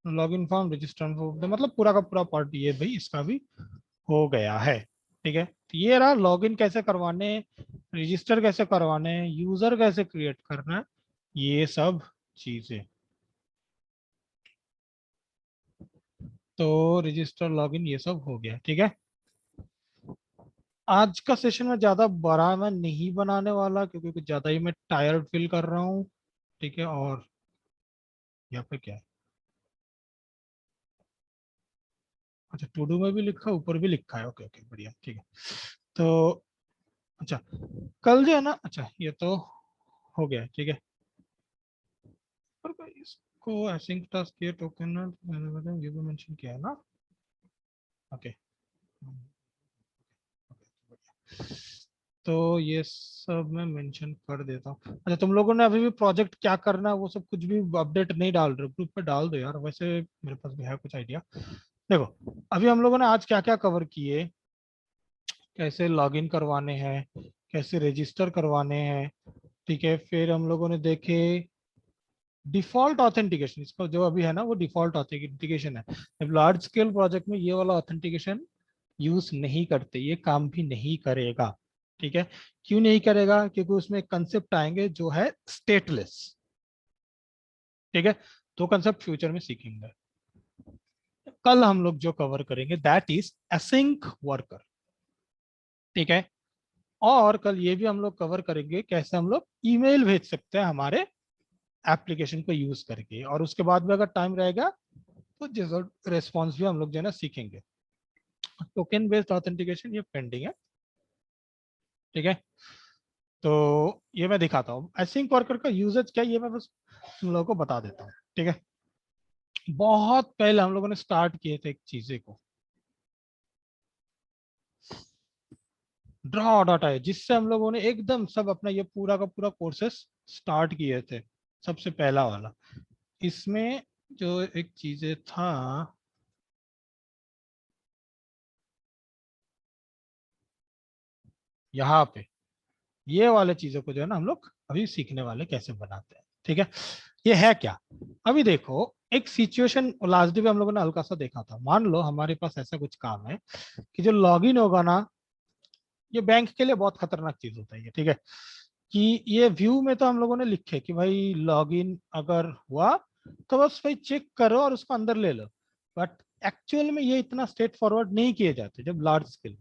log in form, register, मतलब पूरा का पूरा पार्ट ये भाई इसका भी हो गया है। ठीक है, तो ये रहा लॉगिन कैसे करवाने, रजिस्टर कैसे करवाने, यूजर कैसे क्रिएट करना है, ये सब चीजें। तो रजिस्टर लॉगिन ये सब हो गया। ठीक है, आज का सेशन में ज्यादा बड़ा मैं नहीं बनाने वाला क्योंकि कुछ ज्यादा ही मैं टायर्ड फील कर रहा हूँ। ठीक है, और यहाँ पे क्या है, अच्छा टू डू में भी लिखा है, ऊपर भी लिखा है। ओके ओके, बढ़िया, ठीक है। तो अच्छा, कल जो है ना, अच्छा ये तो हो गया। ठीक है, पर इसको एसिंक टास्क, ये टोकन ये भी मेंशन किया है ना। ओके, तो ये सब मैं मेंशन कर देता हूँ। अच्छा, तुम लोगों ने अभी भी प्रोजेक्ट क्या करना है वो सब कुछ भी अपडेट नहीं डाल रहे, ग्रुप पे डाल दो यार, वैसे मेरे पास भी है कुछ आइडिया। देखो अभी हम लोगों ने आज क्या क्या कवर किए, कैसे लॉगिन करवाने हैं, कैसे रजिस्टर करवाने हैं। ठीक है, फिर हम लोगों ने देखे डिफॉल्ट ऑथेंटिकेशन, इसका जो अभी है ना वो डिफॉल्ट ऑथेंटिकेशन है। अब लार्ज स्केल प्रोजेक्ट में ये वाला ऑथेंटिकेशन यूज नहीं करते, ये काम भी नहीं करेगा। ठीक है, क्यों नहीं करेगा, क्योंकि उसमें एक कंसेप्ट आएंगे जो है स्टेटलेस। ठीक है, तो कंसेप्ट फ्यूचर में सीखेंगे। कल हम लोग जो कवर करेंगे दैट इज असिंक वर्कर। ठीक है, और कल ये भी हम लोग कवर करेंगे कैसे हम लोग ईमेल भेज सकते हैं हमारे एप्लीकेशन को यूज करके, और उसके बाद भी अगर टाइम रहेगा तो डिजर्व रेस्पॉन्स भी हम लोग जो है ना सीखेंगे। टोकन बेस्ड ऑथेंटिकेशन ये पेंडिंग है। ठीक है, तो ये मैं दिखाता हूँ एसिंक वर्कर का यूजेज क्या है, ये मैं बस तुम लोगों को बता देता हूँ। ठीक है, बहुत पहले हम लोगों ने स्टार्ट किए थे एक चीजें को, ड्रॉ डॉट है, जिससे हम लोगों ने एकदम सब अपना ये पूरा का पूरा कोर्सेस स्टार्ट किए थे, सबसे पहला वाला। इसमें जो एक चीजें था, यहाँ पे ये वाले चीजों को जो है ना हम लोग अभी सीखने वाले कैसे बनाते हैं। ठीक है, ये है क्या, अभी देखो एक सिचुएशन लास्ट डे में हम लोगों ने हल्का सा देखा था। मान लो हमारे पास ऐसा कुछ काम है कि जो लॉगिन होगा ना, ये बैंक के लिए बहुत खतरनाक चीज होता है ये। ठीक है, कि ये व्यू में तो हम लोगों ने लिखे कि भाई लॉगिन अगर हुआ तो बस भाई चेक करो और उसको अंदर ले लो, बट एक्चुअल में ये इतना स्ट्रेट फॉरवर्ड नहीं किए जाते जब large scale.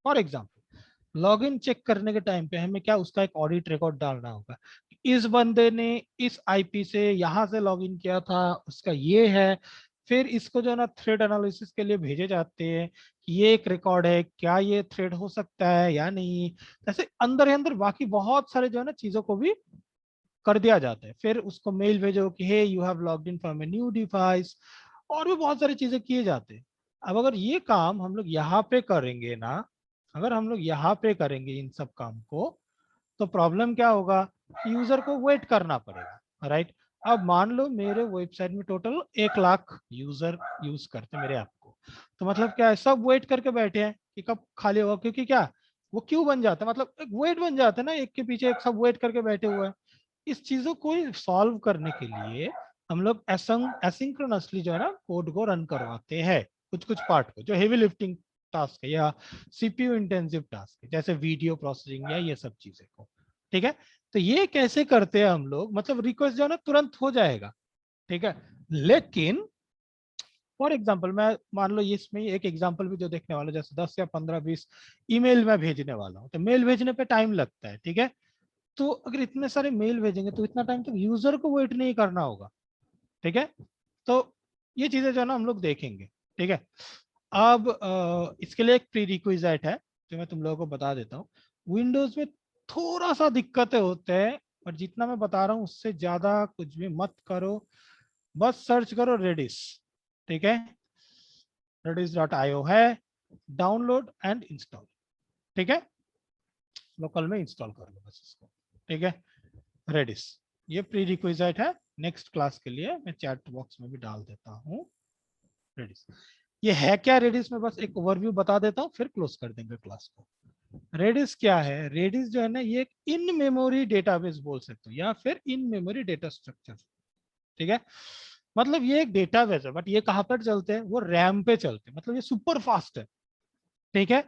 For example login check करने के टाइम पे हमें क्या उसका एक ऑडिट रिकॉर्ड डालना होगा, इस बंदे ने इस आईपी से यहाँ से लॉगिन किया था, उसका ये है। फिर इसको जो है ना थ्रेड एनालिसिस के लिए भेजे जाते हैं कि ये एक रिकॉर्ड है, क्या ये थ्रेड हो सकता है या नहीं। ऐसे अंदर ही अंदर बाकी बहुत सारे जो है ना चीजों को भी कर दिया जाता है। फिर उसको मेल भेजो कि hey you have logged in from a new device, और भी बहुत सारी चीजें किए जाते हैं। अब अगर ये काम हम लोग यहाँ पे करेंगे ना, अगर हम लोग यहाँ पे करेंगे इन सब काम को, तो प्रॉब्लम क्या होगा, यूजर को वेट करना पड़ेगा, राइट। अब मान लो मेरे वेबसाइट में टोटल 1 लाख यूजर यूज करते हैं मेरे ऐप को, तो मतलब क्या है, सब वेट करके बैठे हैं कि कब खाली होगा, क्योंकि क्या वो क्यों बन जाता है, मतलब एक वेट बन जाता है ना, एक के पीछे एक सब वेट करके बैठे हुए हैं। इस चीजों को सॉल्व करने के लिए हम लोग एसिंक्रोनसली जो है ना कोड को रन करवाते हैं, कुछ कुछ पार्ट को जो हेवी लिफ्टिंग टास्क है या सीपीयू इंटेंसिव टास्क है, जैसे वीडियो प्रोसेसिंग या ये सब चीजें को। ठीक है, तो ये कैसे करते हैं हम लोग, मतलब रिक्वेस्ट जो है ना तुरंत हो जाएगा। ठीक है, लेकिन फॉर एग्जाम्पल मैं मान लो इसमें एक एग्जाम्पल भी जो देखने वाला, जैसे 10 या 15 20 ईमेल मैं भेजने वाला हूँ, तो मेल भेजने पे टाइम लगता है। ठीक है, तो अगर इतने सारे मेल भेजेंगे तो इतना टाइम तो यूजर को वेट नहीं करना होगा। ठीक है, तो ये चीजें जो है ना हम लोग देखेंगे। ठीक है, अब इसके लिए एक प्री रिक्विजिट है जो मैं तुम लोगों को बता देता हूँ। विंडोज में थोड़ा सा दिक्कतें होते हैं, और जितना मैं बता रहा हूँ उससे ज्यादा कुछ भी मत करो, बस सर्च करो रेडिस। ठीक है, redis.io है, डाउनलोड एंड इंस्टॉल। ठीक है, लोकल में इंस्टॉल कर लो बस इसको। ठीक है, रेडिस ये प्री रिक्विजिट है, नेक्स्ट क्लास के लिए मैं चैट बॉक्स में भी डाल देता हूँ। रेडिस ये है क्या, रेडिस में बस एक ओवरव्यू बता देता हूँ फिर क्लोज कर देंगे क्लास को। रेडिस क्या है, रेडिस जो है ना ये एक इन मेमोरी डेटाबेस बोल सकते हो या फिर इन मेमोरी डेटा स्ट्रक्चर। ठीक है, मतलब ये एक डेटाबेस है, बट ये कहाँ पर चलते हैं, वो रैम पे चलते हैं, मतलब ये सुपर फास्ट है। ठीक है,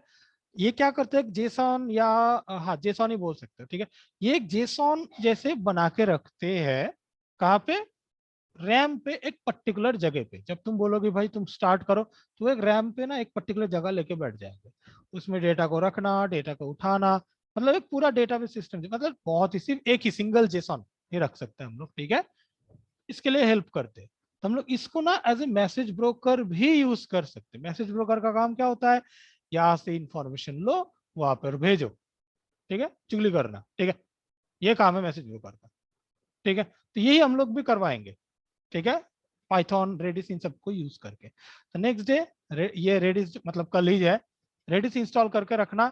ये क्या करते हैं, जेसॉन या हाँ जेसॉन ही बोल सकते हो। ठीक है, ये एक जेसॉन जैसे बना के रखते हैं, कहाँ पे, रैम पे, एक पर्टिकुलर जगह पे। जब तुम बोलोगे भाई तुम स्टार्ट करो, तो एक रैम पे ना एक पर्टिकुलर जगह लेके बैठ जाएंगे, उसमें डेटा को रखना, डेटा को उठाना, मतलब एक पूरा डेटाबेस सिस्टम, मतलब बहुत ही सिर्फ एक ही सिंगल जेसॉन ही रख सकते हैं हम लोग। ठीक है, इसके लिए हेल्प करते हैं। तो हम लोग इसको ना एज ए मैसेज ब्रोकर भी यूज कर सकते हैं। मैसेज ब्रोकर का काम क्या होता है, यहाँ से इंफॉर्मेशन लो, वहां पर भेजो। ठीक है, चुगली करना। ठीक है, ये काम है मैसेज ब्रोकर का। ठीक है, तो यही हम लोग भी करवाएंगे। ठीक है, पाइथन रेडिस इन सबको यूज करके। तो नेक्स्ट डे ये रेडिस मतलब कल ही है, रेडिस इंस्टॉल करके रखना,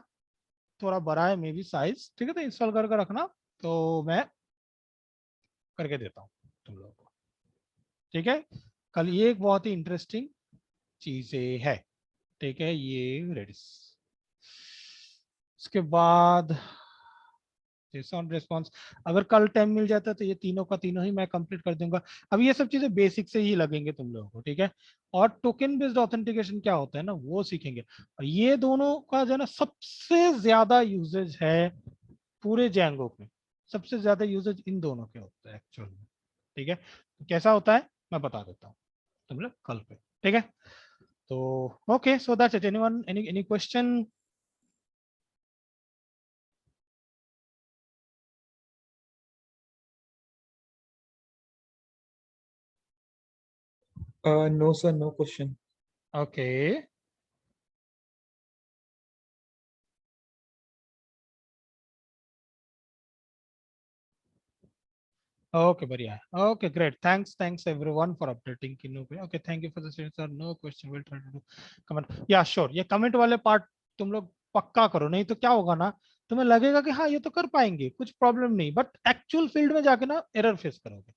थोड़ा बड़ा है मे बी साइज। ठीक है, तो इंस्टॉल करके रखना, तो मैं करके देता हूँ तुम लोगों को। ठीक है, कल ये एक बहुत ही इंटरेस्टिंग चीजें है। ठीक है, ये रेडिस, उसके बाद जेसन रिस्पॉन्स, अगर कल टाइम मिल जाता है तो ये तीनों का तीनों ही मैं कंप्लीट कर दूंगा। अब ये सब चीजें बेसिक से ही लगेंगे तुम लोगों को। ठीक है, और टोकन बेस्ड ऑथेंटिकेशन क्या होता है ना वो सीखेंगे। और ये दोनों का जो है ना सबसे ज्यादा यूजेज है पूरे जैंगो में, सबसे ज्यादा यूजेज इन दोनों के होते हैं एक्चुअल में। ठीक है, तो कैसा होता है मैं बता देता हूँ तुम लोग कल पे। ठीक है, तो okay, so that's it. Anyone, any question? No, sir, no question. Okay, okay, बढ़िया है। Okay great, thanks everyone for updating Kinnu पे। Okay, thank you for the sir, no question, will try to do comment, या श्योर। ये कमेंट वाले पार्ट तुम लोग पक्का करो, नहीं तो क्या होगा ना, तुम्हें लगेगा कि हाँ ये तो कर पाएंगे, कुछ प्रॉब्लम नहीं, बट एक्चुअल फील्ड में जाके ना एरर फेस करोगे।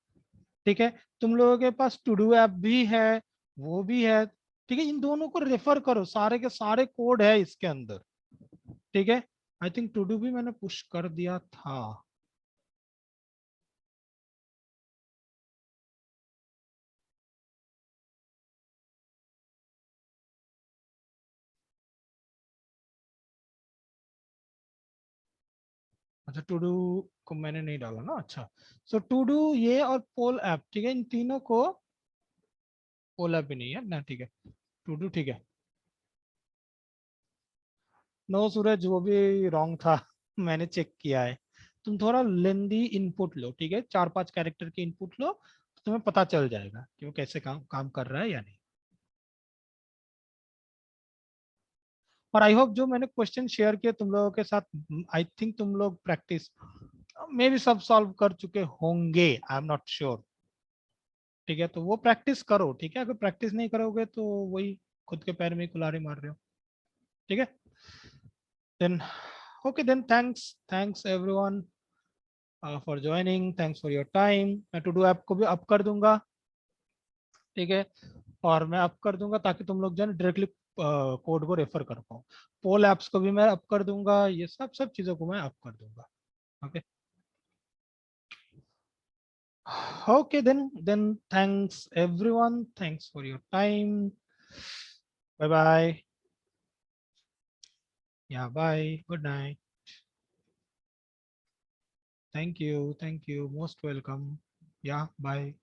ठीक है, तुम लोगों के पास टू डू ऐप भी है, वो भी है। ठीक है, इन दोनों को रेफर करो, सारे के सारे कोड है इसके अंदर। ठीक है, आई थिंक टू डू भी मैंने पुश कर दिया था। अच्छा टू डू को मैंने नहीं डाला ना। अच्छा सो टू डू ये और पोल ऐप ठीक है, इन तीनों को, पोल ऐप भी नहीं है ना, ठीक है टू डू ठीक है। नो सूरज वो भी रॉन्ग था मैंने चेक किया है। तुम थोड़ा लेंदी इनपुट लो, ठीक है 4-5 कैरेक्टर की इनपुट लो, तो तुम्हें पता चल जाएगा कि वो कैसे काम काम कर रहा है या नहीं। और आई होप जो मैंने क्वेश्चन शेयर किए तुम लोगों के साथ, आई थिंक तुम लोग प्रैक्टिस मे भी सब सॉल्व कर चुके होंगे, आई एम नॉट श्योर। ठीक है तो वो प्रैक्टिस करो, ठीक है अगर प्रैक्टिस नहीं करोगे तो वही खुद के पैर में ही कुल्हाड़ी मार रहे हो। ठीक है then, okay then, thanks everyone for joining, thanks for your time. मैं टू डू ऐप को भी अप कर दूंगा, ठीक है और मैं अप कर दूंगा ताकि तुम लोग जो है डायरेक्टली कोड को रेफर कर पाओ। पोल ऐप्स को भी मैं अप कर दूंगा, ये सब सब चीज़ों को मैं अप कर दूंगा। Okay okay then thanks everyone, thanks for your time, bye bye, yeah bye, good night, thank you, most welcome, yeah bye.